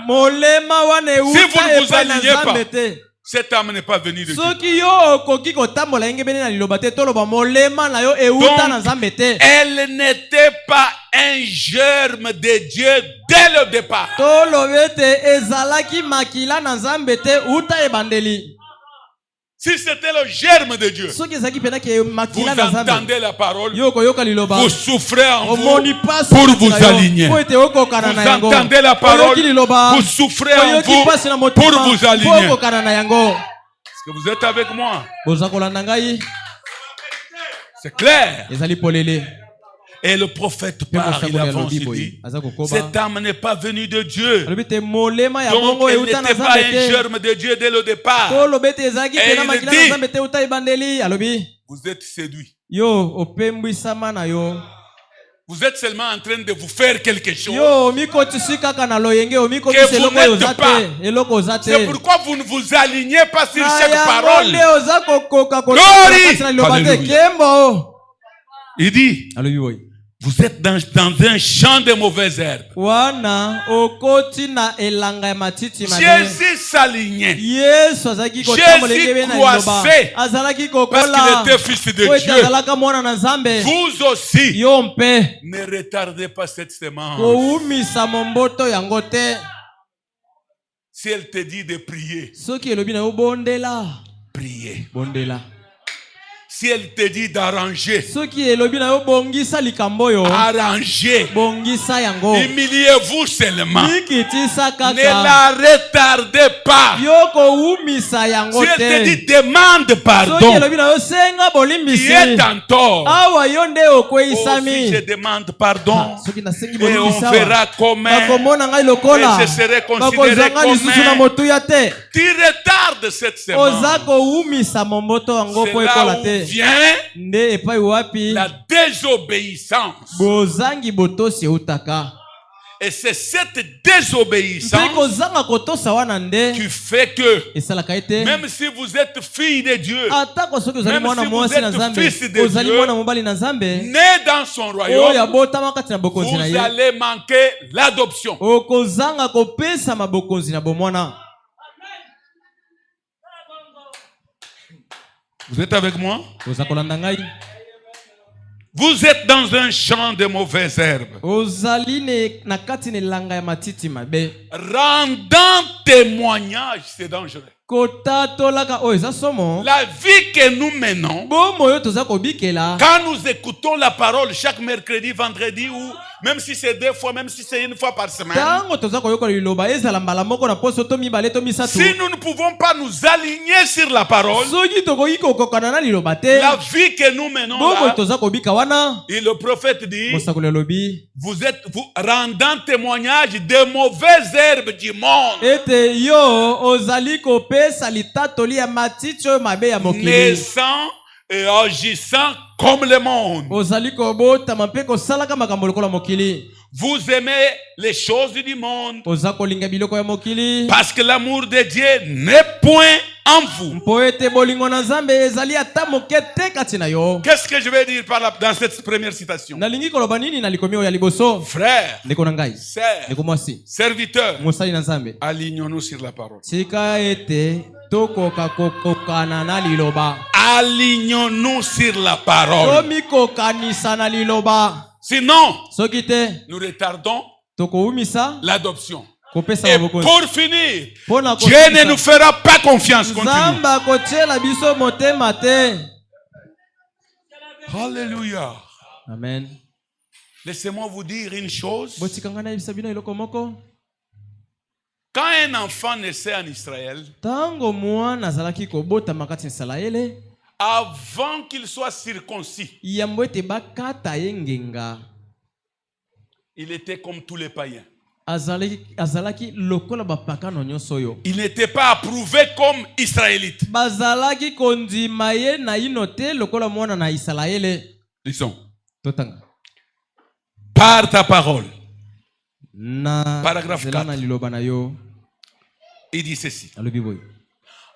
molema wana Si vous euta ne vous epai na alignez pas, nzambe te. cette âme n'est pas venue de Dieu. soki yo okoki kotambola yenge bene na liloba te toloba molema na yo euta na nzambe te. Elle n'était pas un germe de Dieu dès le départ. tolobi ete ezalaki makila na nzambe te uta ebandeli. Si c'était le germe de Dieu, soki ezalaki mpenaki vous makila na nzambe entendez la parole, yo okoyoka liloba vous souffrez en vous omoni pasi pour kati vous na yo, aligner. po ete okokana na Vous yango. entendez la parole, oyoki liloba vous souffrez en oyoki vous pasi na pour motima vous po aligner. okokana na yango. Est-ce que vous êtes avec moi? boza kolanda ngai C'est clair. ezali polele. Et le prophète parle, il avance, il dit, cette âme n'est pas venue de Dieu. alobi ete molema ya Donc bongo elle euta na n'était pas nzambe un te. germe de Dieu dès le départ. tolobi ete ezalaki Et mpena il makila dit, na nzambe te uta ebandeli. alobi Vous êtes séduits. yo opembwisama na yo. Vous êtes seulement en train de vous faire quelque chose. yo omikotisi kaka na loyenge Que omikotisi vous eloko oyo oza n'êtes pas. te eloko oza te. C'est pourquoi vous ne vous alignez pas sur na chaque yango parole. nde oza kokoka Glory! koti na liloba te Alléluia. kembo. Il dit, alobi boye vous êtes dans un champ de mauvaises herbes. wana okoti na elanga ya matiti mabe. Jésus s'alignait yesu azalaki kotambola Jésus engebe na liloba croissait azalaki parce kokola qu'il était fils de po ete Dieu. azalaka mwana na nzambe. Vous aussi, yo mpe ne retardez pas cette semence. kowumisa momboto yango te. Si elle te dit de prier, soki elobi na yo bondela priez. bondela. Si elle te dit d'arranger, soki elobi na yo bongisa likambo oyo arrangez. bongisa yango Humiliez-vous seulement. likitisa Ne kaka la retardez pas. yo kowumisa yango Si elle te te dit demande soki pardon, elobi na yo senga qui bolimbisi est en tort. awa yo nde Oh, si okweyisami je demande pardon, soki nasengi et on bolimbisa verra awa comment bakomona ngai lokola et je serai considéré bakozanga comme lisusu na motuya te tu retardes cette oza semence. kowumisa momboto yango C'est po là ekola où te vient nde epai wapi la désobéissance. bozangi botosi eutaka Et c'est cette mpe désobéissance kozanga kotosa wana nde qui fait que esalaka ete même si vous êtes fille de Dieu, atako soki ozali Même mwana si vous mwasi na êtes nzambe fils de ozali Dieu, mwana mobali na nzambe né dans son oyo royaume, abotama kati na bokonzi na vous ye allez manquer l'adoption. okozanga kopesama bokonzi na bomwana. Vous êtes avec moi? oza kolanda ngai Vous êtes dans un champ de mauvaises herbes. ozali na kati na elanga ya matiti mabe Rendant témoignage, c'est dangereux. kotatolaka oyo eza somo La vie que nous menons, bomo oyo toza kobikela quand nous écoutons la parole chaque mercredi, vendredi, ou même si c'est 2 fois, même si c'est 1 fois par semaine, ntango toza koyokola liloba ezala mbala moko na poso to mibale to misatu si nous ne pouvons pas nous aligner sur la parole, soki tokoki kokokana na liloba te la vie que nous menons bomo là, toza kobika wana et le prophète dit, mosakoli alobi vous êtes vous rendant témoignage des mauvaises herbes du monde, ete yo ozali kopesa litatoli ya matiti oyo mabe ya mokili naissant et agissant comme le monde. ozali kobotama mpe kosalaka makambo lokola mokili Vous aimez les choses du monde oza kolinga biloko ya mokili parce que l'amour de Dieu n'est point en vous. mpo ete bolingo na nzambe ezali ata moke te kati na yo. Qu'est-ce que je vais dire par là, dans cette première citation? nalingi koloba nini na likomi oyo ya liboso Frères, ndeko na ngai sœurs, ndeko mwasi serviteurs, mosali na nzambe alignons-nous sur la parole. tika ete tokoka kokokana na liloba Alignons-nous sur la parole. tomikokanisa na liloba Sinon, soki te nous retardons tokowumisa l'adoption. kopesa Et mabokonzi pour finir, mpona Dieu ne nous fera pas confiance. Continue. nzambe akotiela biso motema te. Alléluia. Amen. Laissez-moi vous dire une chose. botikanga na yebisa bino eloko moko Quand un enfant naissait en Israël, ntango mwana azalaki kobotama kati na isalaele avant qu'il soit circoncis, yambo ete bakata ye ngenga il était comme tous les païens. azalaki lokola bapakano nyonso oyo Il n'était pas approuvé comme israélite. bazalaki kondima ye na ino te lokola mwana na isalaele. Lisons. totanga Par ta parole. na Paragraphe nzela 4. na liloba na yo Il dit ceci. alobi boye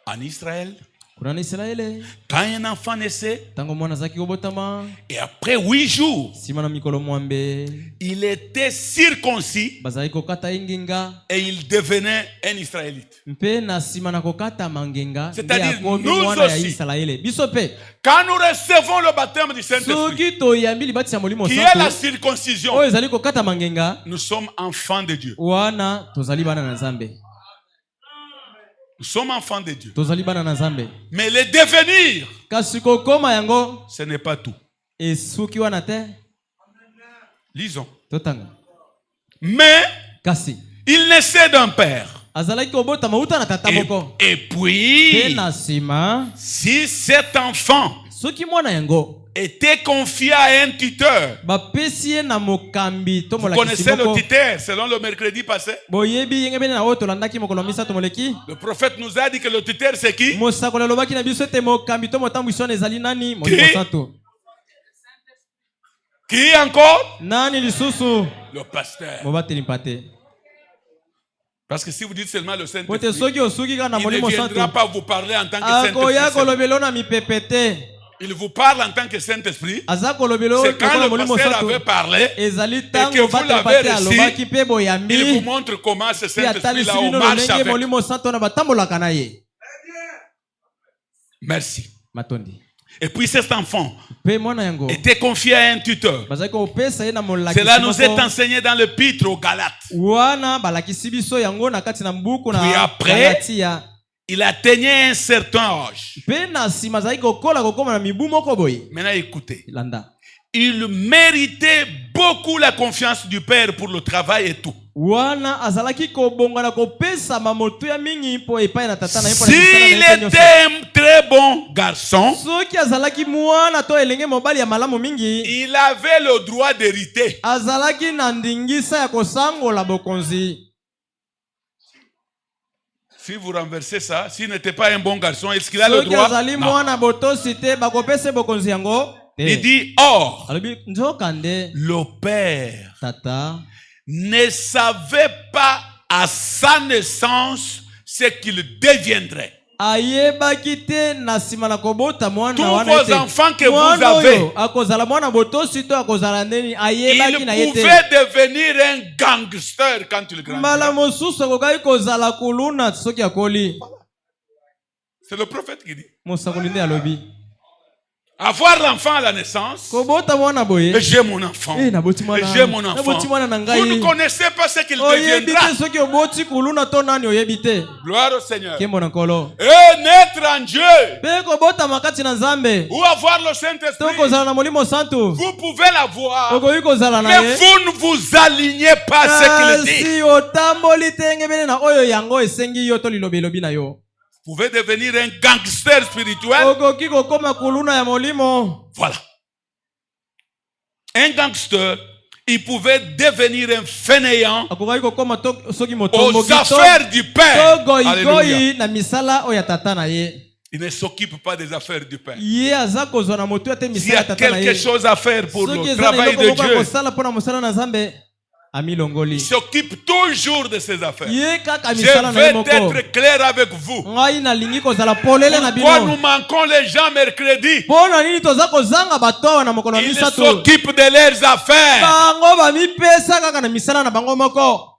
En Israël, kuna na isalaele quand un enfant naissait, ntango mwana azalaki kobotama et après 8 jours, nsima na mikolo mwambe il était circoncis bazalaki kokata ye ngenga et il devenait un israélite. mpe na nsima na kokatama ngenga nde C'est-à-dire, akomi nous mwana ya aussi. isalaele. biso mpe Quand nous recevons le baptême du Saint-Esprit, soki toyambi libatisi ya molimo qui est la santu circoncision, oyo ezali kokatama ngenga nous sommes enfants de Dieu. wana tozali bana na nzambe. Nous sommes enfants de Dieu. tozali bana na nzambe Mais le devenir, kasi kokoma yango ce n'est pas tout. esuki wana te. Lisons. totanga Mais kasi il naissait d'un père. azalaki kobotama uta na tata moko Et mpe puis, na nsima si cet enfant soki mwana yango était confié à un tuteur, bapesi ye na mokambi to vous molakisi connaissez le moko tuteur selon le mercredi passé? boyebi yenge bene na oyo tolandaki mokolo misato moleki Le prophète nous a dit que le tuteur c'est qui? mosakoli alobaki na biso ete mokambi to motambwisi wana ezali nani? molimo santu. Qui encore? nani lisusu? Le pasteur. mobateli mpate. Parce que si vous dites seulement le po Saint-Esprit, ete soki osuki kaka na il ne molimo santu viendra pas vous parler en tant que akoya Saint-Esprit. kolobela na mipepe te. Il vous parle en tant que Saint-Esprit. aza kolobela C'est quand lokola le molimo pasteur santu avait parlé, ezali que ntango vous bateli l'avez mpate reçu, alobaki mpe il vous boyambi montre comment ce mpe Saint-Esprit-là atalisi on bino marche lolenge avec. molimo santu wana batambolaka na ye. Merci. matondi Et puis cet enfant mpe mwana yango était confié à un tuteur. bazalaki kopesa ye na Cela nous est molakisi enseigné dans l'épître aux Galates. wana balakisi biso yango na kati na mbuku Puis na après, Galatia. il atteignait un certain âge. Mpe na nsima azalaki kokola kokóma na mibu moko boye. Maintenant, écoutez. Landa. Il méritait beaucoup la confiance du père pour le travail et tout. Wana azalaki kobonga na kopesa mamoto mingi po epai na tata na S'il était un très bon garçon, soki azalaki mwana to elenge mobali ya malamu mingi, il avait le droit d'hériter. azalaki na ndingisa ya kosangola bokonzi. Si vous renversez ça, s'il n'était pas un bon garçon, est-ce qu'il a le soki droit? azali mwana botosi te bakopesa bokonzi yango. Il dit, or, Alobi nzokande le père tata ne savait pas à sa naissance ce qu'il deviendrait. ayebaki te na nsima na kobota mwana Tous wana vos ete enfants que vous mwana avez, oyo akozala mwana botosi to akozala ndeni ayebaki na ye il te. pouvait devenir un gangster quand il mbala grandira. mosusu akokaki kozala kuluna soki akoli. C'est le prophète qui dit. Mosakoli nde alobi Avoir l'enfant à la naissance, kobota mwana boye. et j'ai mon enfant. Naboti Et mwana j'ai mon enfant. naboti mwana na Vous ne ngai. connaissez pas ce qu'il Oyebi deviendra. te soki oboti kuluna to nani oyebi te. Gloire au Seigneur. Kembo na nkolo. Et naître en Dieu, Mpe kobota makati na Nzambe ou avoir le to Saint-Esprit, kozala na molimo santu vous pouvez l'avoir, okoki kozala na mais ye. vous ne vous alignez pas à ce qu'il dit. kasi otamboli te ngebene na oyo yango esengi yo to lilobi na yo. Vous pouvez devenir un gangster spirituel. Okoki kokoma kuluna ya molimo. Voilà. Un gangster, il pouvait devenir un fainéant Akokaki kokoma soki aux motomboki affaires du Père. to Alléluia. goigoi na misala oyo ya tata na ye. Il ne s'occupe pas des affaires du Père. Ye aza kozwa na moto te S'il y misala a ya tata na quelque ye. chose à faire pour Soki le eza na travail eloko de moko ya Dieu, kosala mpona mosala na Nzambe il amilongoli. s'occupe toujours de ses affaires. Ye kaka Je misala na ye vais moko. être clair avec vous. Ngai nalingi kozala polele na Pourquoi bino. nous manquons les gens mercredi? Mpona nini toza kozanga bato awa na mokolo Ils misato. s'occupent de leurs affaires. Bango bamipesa kaka na misala na bango moko.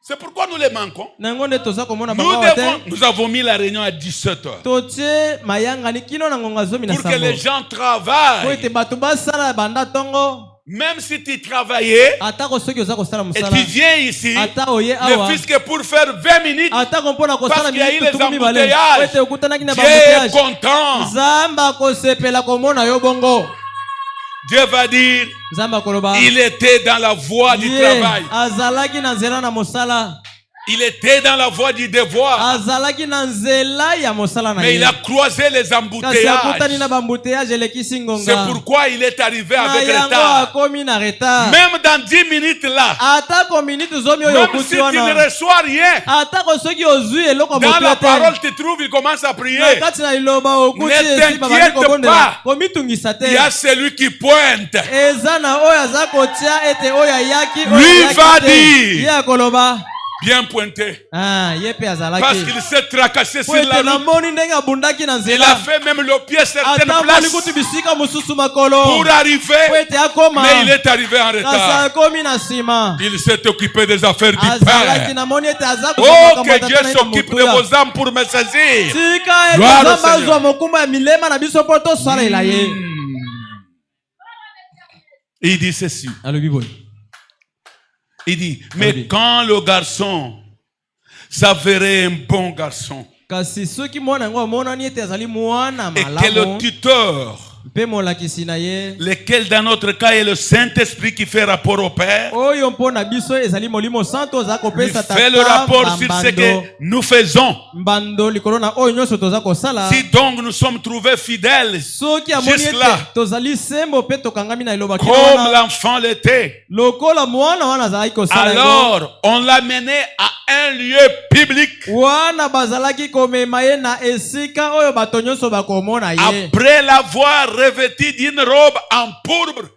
C'est pourquoi nous les manquons. Nango nde toza komona bango awa te. Nous avons mis la réunion à 17h. Totie mayangani kino na ngonga zomi na Pour que les sango. gens Po travaillent. ete bato basala banda tongo. Même si tu travaillais Atako soki oza kosala et mosala. tu viens ici, Ata oye ne awa. fût-ce que pour faire 20 minutes, Atako mpona parce kosala qu'il y a eu minute les tuku mibale. embouteillages. Po ete okutanaki na Dieu est bambouteillage. content. Nzamba akosepela komona yo bongo. Dieu va dire, Nzamba akoloba. il était dans la voie du Ye travail. azalaki na nzela na mosala. Il était dans la voie du devoir. Azalaki na nzela ya mosala na Mais ye. il a croisé les Kasi akutani embouteillages. na bambouteillage elekisi ngonga. C'est pourquoi il est arrivé Na avec yango retard. akomi na retard. Même dans 10 minutes là, Atako minute zomi oyo même si okuti tu ne wana. reçois rien, Atako soki ozwi eloko dans la moto te. parole tu trouves, il commence à prier. Na kati na liloba okuti Ne esi babandi t'inquiète kobondela. pas. Komitungisa te. Il y a celui qui pointe. Eza na oyo aza kotia ete oyo ayaki oyo Lui ayaki va te. dire. Ye akoloba. Bien pointé. Ah, ye pe Parce azalaki. qu'il s'est tracassé Po sur ete la route. namoni ndenge abundaki na Il a nzela. fait même le pied à certaines Atamboli places kutu bisika mosusu makolo. pour Po arriver. ete akoma. Mais il est arrivé en Kasi retard. akomi na nsima. Il s'est occupé des affaires du Azalaki Père. namoni ete aza Oh, que Dieu s'occupe de vos âmes pour me saisir. tika ete Gloire au nzambe azwa Seigneur. mokumba ya milema na biso mpo tosalela ye. Il dit ceci. Alobi boye. Il dit, mais quand le garçon s'avérait un bon garçon Kasi soki mwana yango amonani ete azali mwana et que le malamu tuteur, mpe molakisi na ye lequel dans notre cas est le Saint-Esprit qui fait rapport au Père, oyo mpo na biso ezali molimo santo oza lui kopesa fait le rapport sur ce que mbando nous faisons. mbando likolo na oyo nyonso toza kosala. Si donc nous sommes trouvés fidèles, Soki amoni ete Jusque-là. tozali sembo mpe tokangami na elobaki comme wana l'enfant l'était, lokola mwana wana azalaki kosala yango alors on l'a mené à un lieu public. wana bazalaki komema ye na esika oyo bato nyonso bakomona ye. Après l'avoir revêtu d'une robe en pourpre,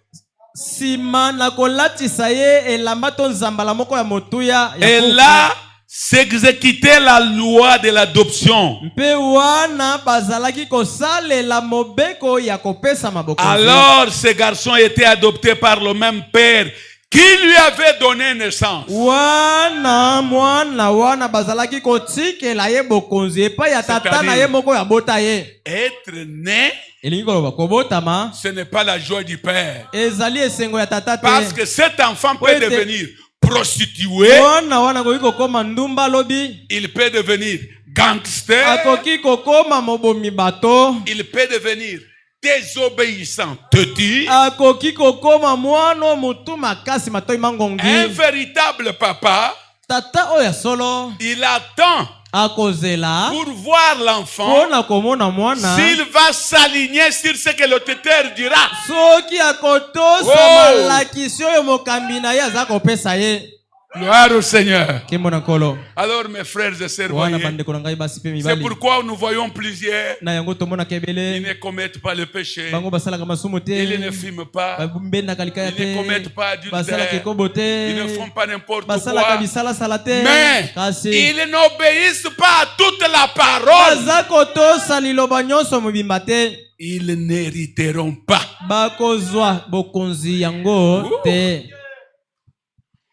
Nsima na kolatisa ye elamba to nzambala moko ya motuya ya et kuku. là s'exécutait la loi de l'adoption. Mpe wana bazalaki kosalela mobeko ya kopesa mabokonzi. Alors ce garçon était adopté par le même père qui lui avait donné naissance. Wana mwana wana bazalaki kotikela ye bokonzi epai ya tata na ye moko ya bota ye. Être né, Elingi koloba kobotama ce n'est pas la joie du père. ezali esengo ya tata te. Parce que cet enfant peut Oui, devenir prostituée, mwana wana akoki kokoma ndumba lobi, il peut devenir gangster, akoki kokoma mobomi bato, il peut devenir désobéissant, têtu, akoki kokoma mwana mutu makasi matoi mangongi. un véritable papa. Tata oya solo Il attend akozela pour voir l'enfant pona komona mwana s'il va s'aligner sur ce que le tuteur dira. soki akotosa Oh! malakisi oyo mokambi na ye aza kopesa ye. Gloire au Seigneur. Nkembo na nkolo Alors mes frères et sœurs, wana voyez, bandeko na ngai basi mpe c'est mibali pourquoi nous voyons plusieurs, na yango tomonaka ils ebele ne commettent pas le péché, bango basalaka masumu te, ils ne fument pas, babendaka likaya ils ne te, commettent pas basalaka adultère, ekobo ils ne te, font pas n'importe basalaka quoi, bisalasala te, mais kasi ils n'obéissent pas à toute la parole. baza kotosa liloba nyonso mobimba te, Ils n'hériteront pas. bakozwa bokonzi yango te.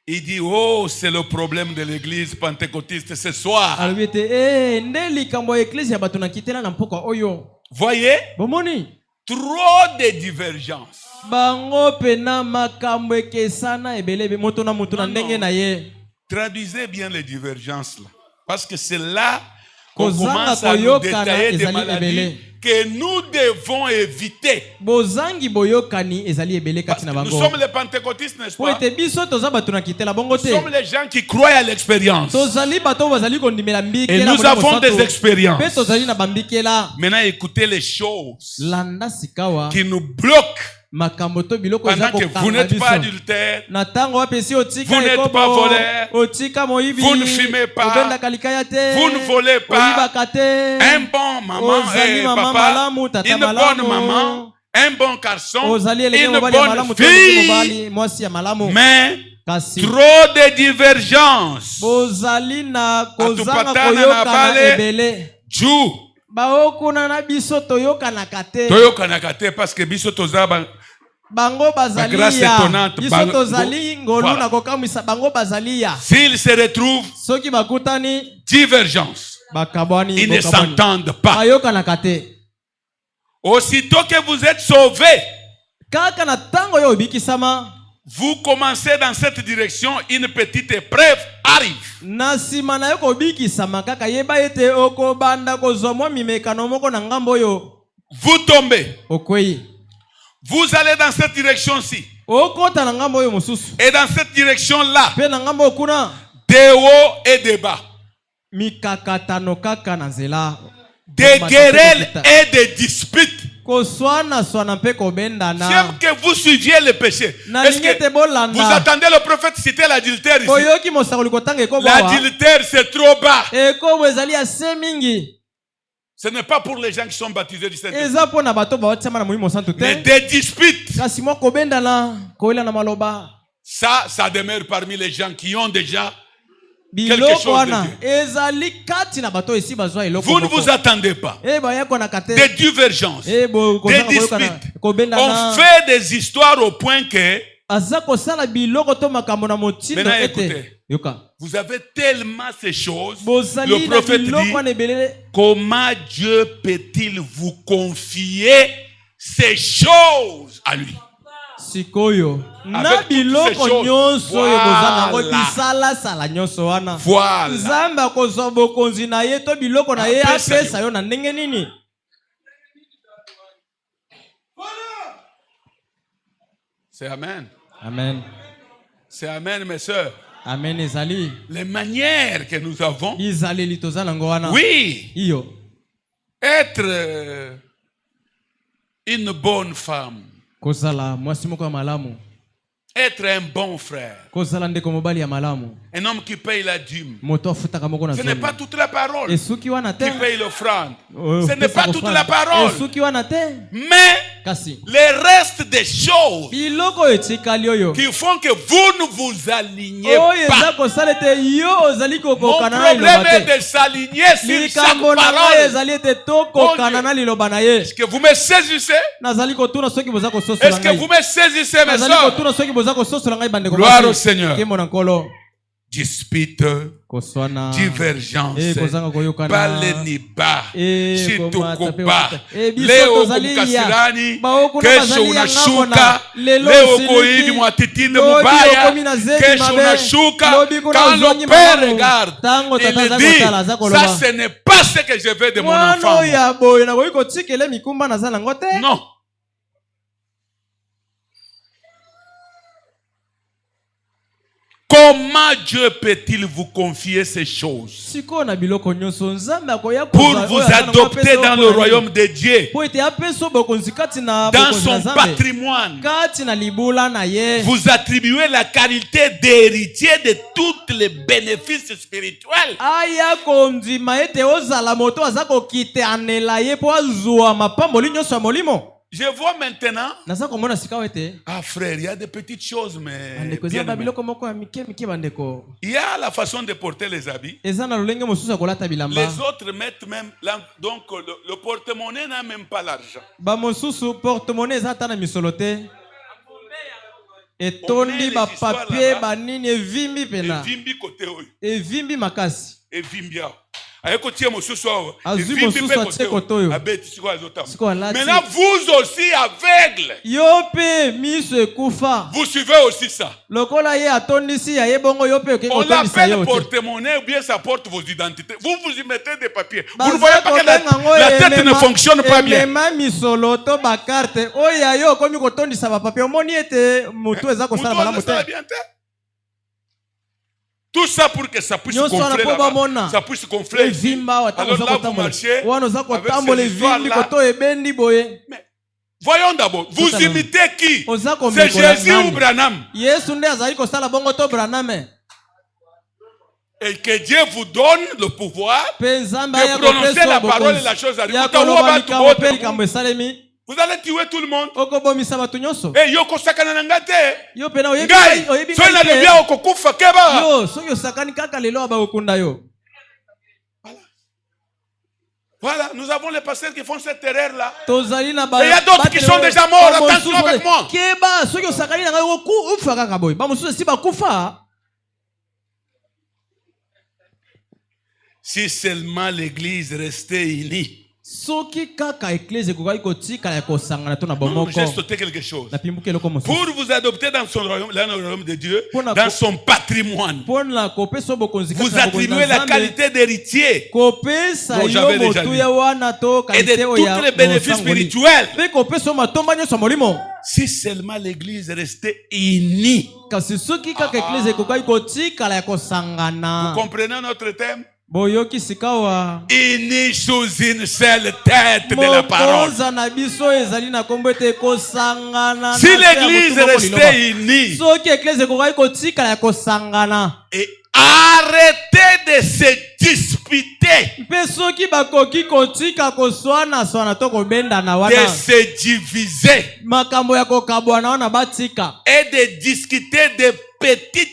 Il dit, oh, c'est le problème de l'église pentecôtiste ce soir. alobi ete nde likambo ya eklise ya bato na kitela na mpoka oyo Voyez, bomoni trop de divergences. bango pena makambo ekesana ebele moto na moto na ndenge na ye. Traduisez bien les divergences là. Parce que c'est là qu'on Kozanga commence à nous koyokana détailler des ezali maladies ebele. que nous devons éviter. bozangi boyokani ezali ebele Parce kati que na nous bango sommes les pentecôtistes, n'est-ce po pas? ete biso toza bato na kitela bongo Nous te, sommes les gens qui croient à l'expérience. tozali bato bazali kondimela Et mbikela nous avons des mpe expériences. tozali na bambikela. Maintenant, écoutez les choses landa sikawa qui nous bloquent makambo to biloko eza pendant que vous kokanga n'êtes pas biso adultère. na ntango wapi esi otika Vous n'êtes ekobo, pas voleur. otika moyibi, Vous ne fumez pas. obendaka likaya te, Vous ne volez pas. oyibaka te, Un bon maman ozali et mama papa, malamu, tata une malamu. bonne maman, un bon garçon, ozali elenge une mobali ya bonne malamu to elenge fille. mobali mwasi ya malamu. Mais Kasi trop de divergences. bozali na kozanga Atupatana na koyokana bale. ebele, Dieu, baokuna na biso toyokanaka te, toyokanaka te parce que biso tozaba bango bazali grâce ya étonnante, biso bango- tozali ngolu Voilà. na kokamwisa bango bazali ya. s'ils se retrouvent Soki bakutani divergence, bakabwani ils ne bokabwani. s'entendent pas. bayokanaka te. Aussitôt que vous êtes sauvés, Kaka na tango yo obikisama, vous commencez dans cette direction, une petite épreuve arrive. na nsima na yo kobikisama kaka yeba ete okobanda kozwa mwa mimekano moko na ngambo oyo Vous tombez. okwei, Vous allez dans cette direction-ci. okota na ngambo oyo mosusu, Et dans cette direction-là, mpe na ngambo okuna des hauts et des bas, mikakatano kaka na nzela, des querelles et des disputes. koswana-swana mpe kobendana. J'aime que vous suiviez le péché. Na Est-ce lingete que bolanda. vous attendez le prophète citer l'adultère ici? Oyoki mosakoli kotanga ekobo awa. L'adultère, c'est trop bas. Ekobo ezali ase mingi. Ce n'est pas pour les gens qui sont baptisés du Saint-Esprit. Eza mpo na bato bawatiama na molimo santu Mais te. des disputes, Kasi mwa kobendana, koyela na maloba. ça demeure parmi les gens qui ont déjà. Biloko wana ezali kati na bato esi bazwa eloko. Vous ne vous attendez pas. Bayako na kate. Des divergences, des disputes. On fait des histoires au point que Aza kosala biloko to makambo na motindo Maintenant, ete. écoutez. Yoka. vous avez tellement ces choses. Bozali Le na prophète biloko dit, wana ebele. comment Dieu peut-il vous confier ces choses à lui? Sikoyo. Na Avec toutes ces biloko choses. nyonso oyo bozanga ngo Voilà. bisalasala nyonso wana. Voilà. Nzambe akozwa bokonzi na ye to biloko na ye Apesa apesa yo na ndenge nini? C'est Amen. Amen. C'est Amen, mes sœurs. Amen ezali. Les manières que nous avons. Izaleli toza nango wana. Oui. Iyo. Être une bonne femme. Kozala mwasi moko ya malamu. Être un bon frère. Kozala ndeko mobali ya malamu. Un homme qui paye la dîme. Moto afutaka moko na Ce n'est zolo. pas toute la parole. Esuki wana te. Qui paye l'offrande. Oh, Ce n'est pas toute la parole. Esuki wana te. Mais Kasi. les restes des choses Biloko etikali oyo. qui font que vous ne vous alignez Oyo eza pas. kosala ete yo ozali Mon kokokana na problème liloba est te. de s'aligner sur chaque Likambo na ngai parole. ezali ete tokokana na liloba na ye. Est-ce que vous me saisissez? Nazali kotuna soki boza kososola Est-ce que ngai. vous me saisissez, mes Nazali soeurs? kotuna soki boza kososola ngai bandeko Gloire basi. au Seigneur. Nkembo na nkolo. dispute, koswana divergence, kozanga koyokana baleniba, chitukuba, biso leo tozali kumkasirani, baokuna kesho bazali unashuka, lelo leo siliki, uko hivi mwatitinde lobi mubaya, okomi na zedi kesho mabe, unashuka. lobi kuna Quand zongi le père malamu, regarde, tango tata il za dit, kotala, za koloba. ça ce n'est pas ce que je veux de mon mwana enfant. oyo ya boye nakoki kotikela mikumba naza nango te. Non. Comment Dieu peut-il vous confier ces choses sikoyo na biloko nyonso nzambe akoya pour vous adopter dans le royaume de Dieu, po ete apesa bokonzi kati na dans bokonzi na son nzambe patrimoine? kati na libula na ye Vous attribuez la qualité d'héritier de tous les bénéfices spirituels. aya kondima ete ozala moto aza kokiteanela ye mpo azwa mapamboli nyonso ya molimo. Je vois maintenant, naza komona sika ete ah frère, il y a des petites choses, mais bandeko bien eza aimées. babiloko moko ya mike mike bandeko Il y a la façon de porter les habits. eza na lolenge mosusu ya kolata bilamba. Les autres mettent même, donc le porte-monnaie n'a même pas l'argent. bamosusu porte-monnaie eza ata na misolo te etondi bapapie banini evimbi pena Evimbi côté oyo. evimbi makasi Evimbi awo. Ayekotie mosusu awo. azwi Evimbi mosusu pe atie côté kote oyo. oyo Abeti siko azotama. siko alati Maintenant vous aussi aveugles, yo mpe miso ekufa vous suivez aussi ça. lokola ye atondisi ya ye bongo yo mpe okoki On kotondisa ye l'appelle ote porte-monnaie ou bien ça porte vos identités. Vous vous y mettez des papiers. Vous ne baza voyez pas que kobenga yango la tête ne fonctionne pas bien. emema misolo to bakarte oyo ya yo okomi kotondisa bapapie omoni ete motu eza kosala malamu te. Tout ça pour que ça puisse Nyonso wana gonfler po là-bas. bamona Ça puisse gonfler ici. evimba awa ntango Alors oza là, vous kotambola marchez wana oza avec kotambola ces evimbi histoires-là. koto ebendi boye. Mais voyons d'abord, vous Totalement. imitez qui? oza C'est komekola Jésus ou nani? Branham? yesu nde azali kosala bongo to braname Et que Dieu vous donne le pouvoir mpe nzambe de aya prononcer la parole et bokonzi la chose arrive. ya Utaua koloba bantu likambo bote. mpe likambo esalemi Vous allez tuer tout le monde. okobomisa bato nyonso Et yoko sakana na ngate. yo mpe na oyebi Ngai, oyebi soki ngai nalobi te. okokufa keba. yo soki osakani kaka lelo aba kokunda yo. Voilà, nous avons les pasteurs qui font cette erreur-là. tozali na Et il y a d'autres qui sont déjà morts. Attention avec moi. keba soki osakani na ngai okufa kaka boye bamosusu esi bakufa. Si seulement l'église restait unie. soki kaka eklise ekokaki kotikala ya kosangana to na Non, bomoko j'ai sauté quelque chose. napimbuki eloko mosusu Pour vous adopter dans son royaume, dans le royaume de Dieu, Pour dans son patrimoine, mpona kopesa bokonzi kati vous na bokonzi attribuez na la Nzambe, qualité d'héritier kopesa Bon, yo j'avais déjà motuya wana to et de kalite oyo tous ya les bénéfices mosangoli. spirituels. mpe kopesa yo matomba nyonso ya molimo. Si seulement l'église restait unie. kasi soki kaka eklise ekokaki kotikala ya Vous kosangana comprenez notre thème? boyoki sika wa Unis sous une seule tête de la parole. mokonza na biso ezali na kombo ete kosangana Si na se ya l'église motu moko liloba. restait unie soki eklise ekokaki kotikala ya kosangana et arrêter de se disputer, mpe soki bakoki kotika koswana-swana to kobendana de wana se diviser makambo ya kokabwana wana batika et de discuter de petites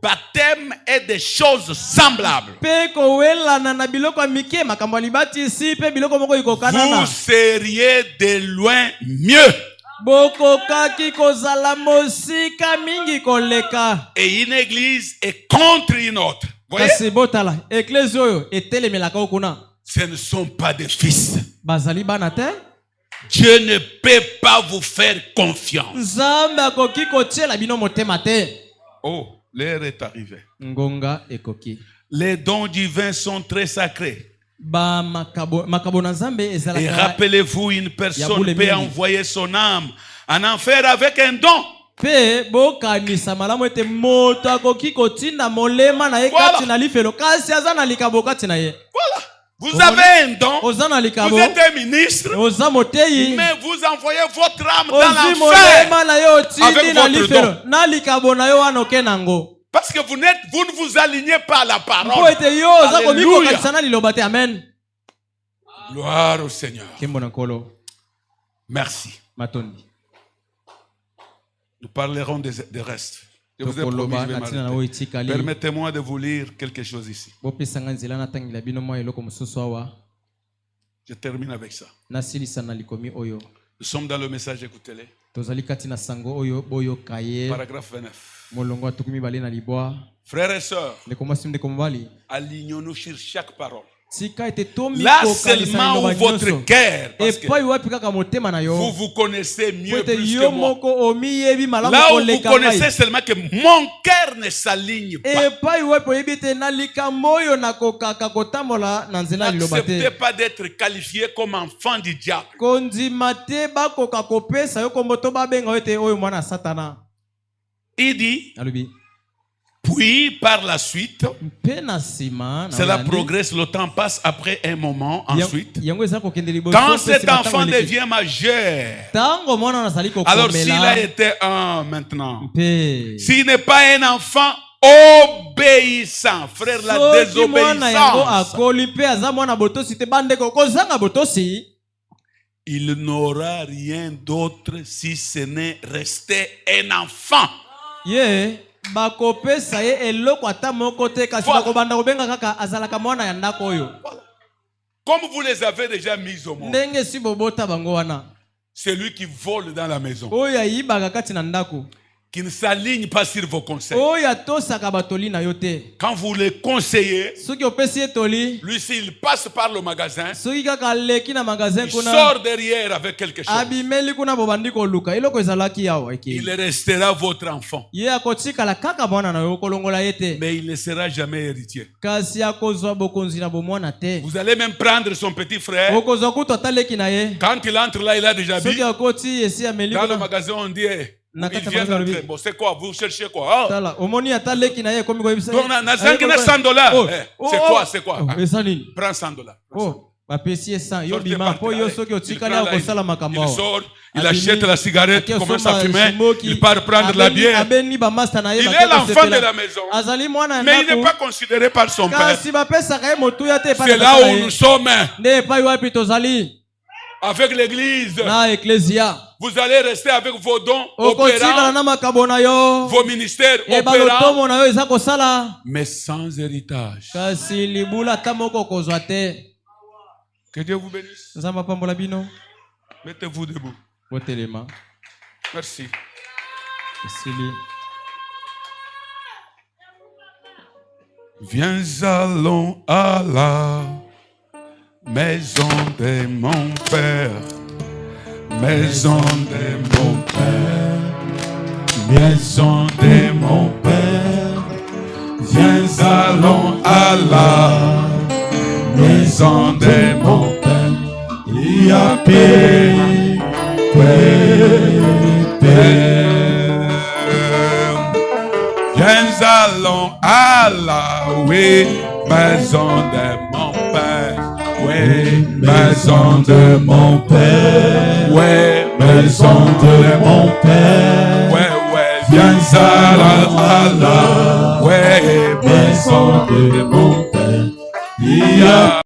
baptêmes et des choses semblables, mpe kowelana na biloko ya mike makambo ya libatisi mpe biloko moko vous ekokanana seriez de loin mieux. bokokaki kozala mosika mingi koleka. Et une église est contre une autre. Voyez? kasi botala eklesi oyo etelemelaka okuna Ce ne sont pas des fils. bazali bana te. Dieu ne peut pas vous faire confiance. nzambe akoki kotiela bino motema te. Oh, l'heure est arrivée. ngonga ekoki Les dons divins sont très sacrés. makabo na nzambe Et ezalaka. rappelez-vous, une personne Yaboule peut mingi. envoyer son âme en enfer avec un don. mpe bokanisa malamu ete moto akoki kotinda molema na ye Voilà. kati na lifelo kasi aza na likabo kati na ye. Voilà. Vous avez un don. oza na likabo Vous êtes un ministre. oza moteyi Mais vous envoyez votre âme dans ozwi l'enfer. molema na ye otindi Avec na votre lifelo don. na likabo na yo wana oke nango Parce que vous ne vous alignez pas à la mpo parole. ete yo oza Alléluia. komikokanisa na liloba te. amen. Gloire au Seigneur. nkembo na nkolo Merci. matondi Nous parlerons des restes. Je vous ai promis, tokoloba je vais na ntina na m'arrêter. oyo etikali. Permettez-moi de vous lire quelque chose ici. bopesanga nzela natangela bino mwa eloko mosusu awa Je termine avec ça. nasilisa na likomi oyo. Nous sommes dans le message, écoutez-le. tozali kati na sango oyo boyoka ye Paragraphe 29. molongo atuku mibale na libwa Frères et sœurs, ndeko mwasi ndeko mobali alignons-nous sur chaque parole. tika ete Là seulement où votre cœur, parce que epai wapi kaka motema na vous yo vous connaissez mieux ete plus yo que moi. moko omiyebi malamu Là où vous koleka connaissez ngai seulement que mon cœur ne s'aligne pas. epai wapi oyebi ete na likambo oyo nakokaka kotambola na nzela ya liloba N'acceptez te pas d'être qualifié comme enfant du diable. kondima te bakoka kopesa yo kombo to babenga yo ete oyo mwana ya satana Il dit, alobi puis par la suite, mpe na nsima na cela olandi, progresse, le temps passe après un moment ensuite. yango eza kokende liboso Quand mpe cet nsima ntango enfant eleki. devient majeur, ntango mwana wana azali alors s'il a kokomela été un maintenant, mpe s'il n'est pas un enfant obéissant, frère, la soki mwana yango désobéissance, akoli mpe aza mwana botosi te bandeko kozanga botosi il n'aura rien d'autre si ce n'est rester un enfant. ye bakopesa ye eloko ata moko te kasi Voilà. bakobanda kobenga kaka azalaka mwana ya ndako oyo Comme vous les avez déjà mis au monde, ndenge si bobota bango wana celui qui vole dans la maison, oyo ayibaka kati na ndako qui ne s'aligne pas sur vos conseils. oyo atosaka batoli na yo te Quand vous les conseillez, soki opesi ye toli lui, s'il passe par le magasin, soki kaka aleki na magasin il kuna sort derrière avec quelque chose. abimeli kuna bobandi koluka eloko ezalaki awa Il ekeli restera votre enfant, ye akotikala kaka mwana na yo kolongola ye te mais il ne sera jamais héritier. kasi akozwa bokonzi na bomwana te Vous allez même prendre son petit frère. okozwa kutu ataleki na ye Quand il entre là, il a déjà bu. soki akoti esi ameli Dans le kuna magasin, on dit, il Nakata vient magasin, d'entrer. oui. Bon, c'est quoi? Vous cherchez quoi? Oh. tala omoni ataleki na ye ekomi koyebisa Donc, na 100 dollars. Oh, Eh, oh, c'est oh. quoi? C'est quoi? Oh, eza nini Prends 100 dollars. oh bapesi ye 100 yo Sortez bima par mpo terre. yo Allez. soki Il otikali prend ya là, kosala makambo il awa sort, il Abimi, achète la cigarette, il aki commence à osomba fumer, smoki, il part prendre la abeni- bière. abeni bamasta na ye Il bake est l'enfant kosepela. de la maison, azali mwana ya mais il n'est ndako pas considéré par son père. kasi bapesaka ye motuya te epai C'est na là tata na où ye. nous sommes, nde epai wapi tozali avec l'église. na eklesia Vous allez rester avec vos dons okotikala opérants, na makambo na yo vos ministères eba opérants, lotomo na yo eza kosala mais sans héritage. kasi libula ata moko okozwa te Que Dieu vous bénisse. nzambe apambola bino Mettez-vous debout. botelema Merci. esili Viens, allons à la maison de mon Père, maison de mon Père, maison de mon Père. Viens, allons à la maison de mon Père. Il y a paix, paix, paix. Viens, allons à la oui, maison de mon Père. Oui, maison de mon Père. Oui, maison de mon Père. Oui, oui, viens, allons à la oui, maison de mon Père. Il y a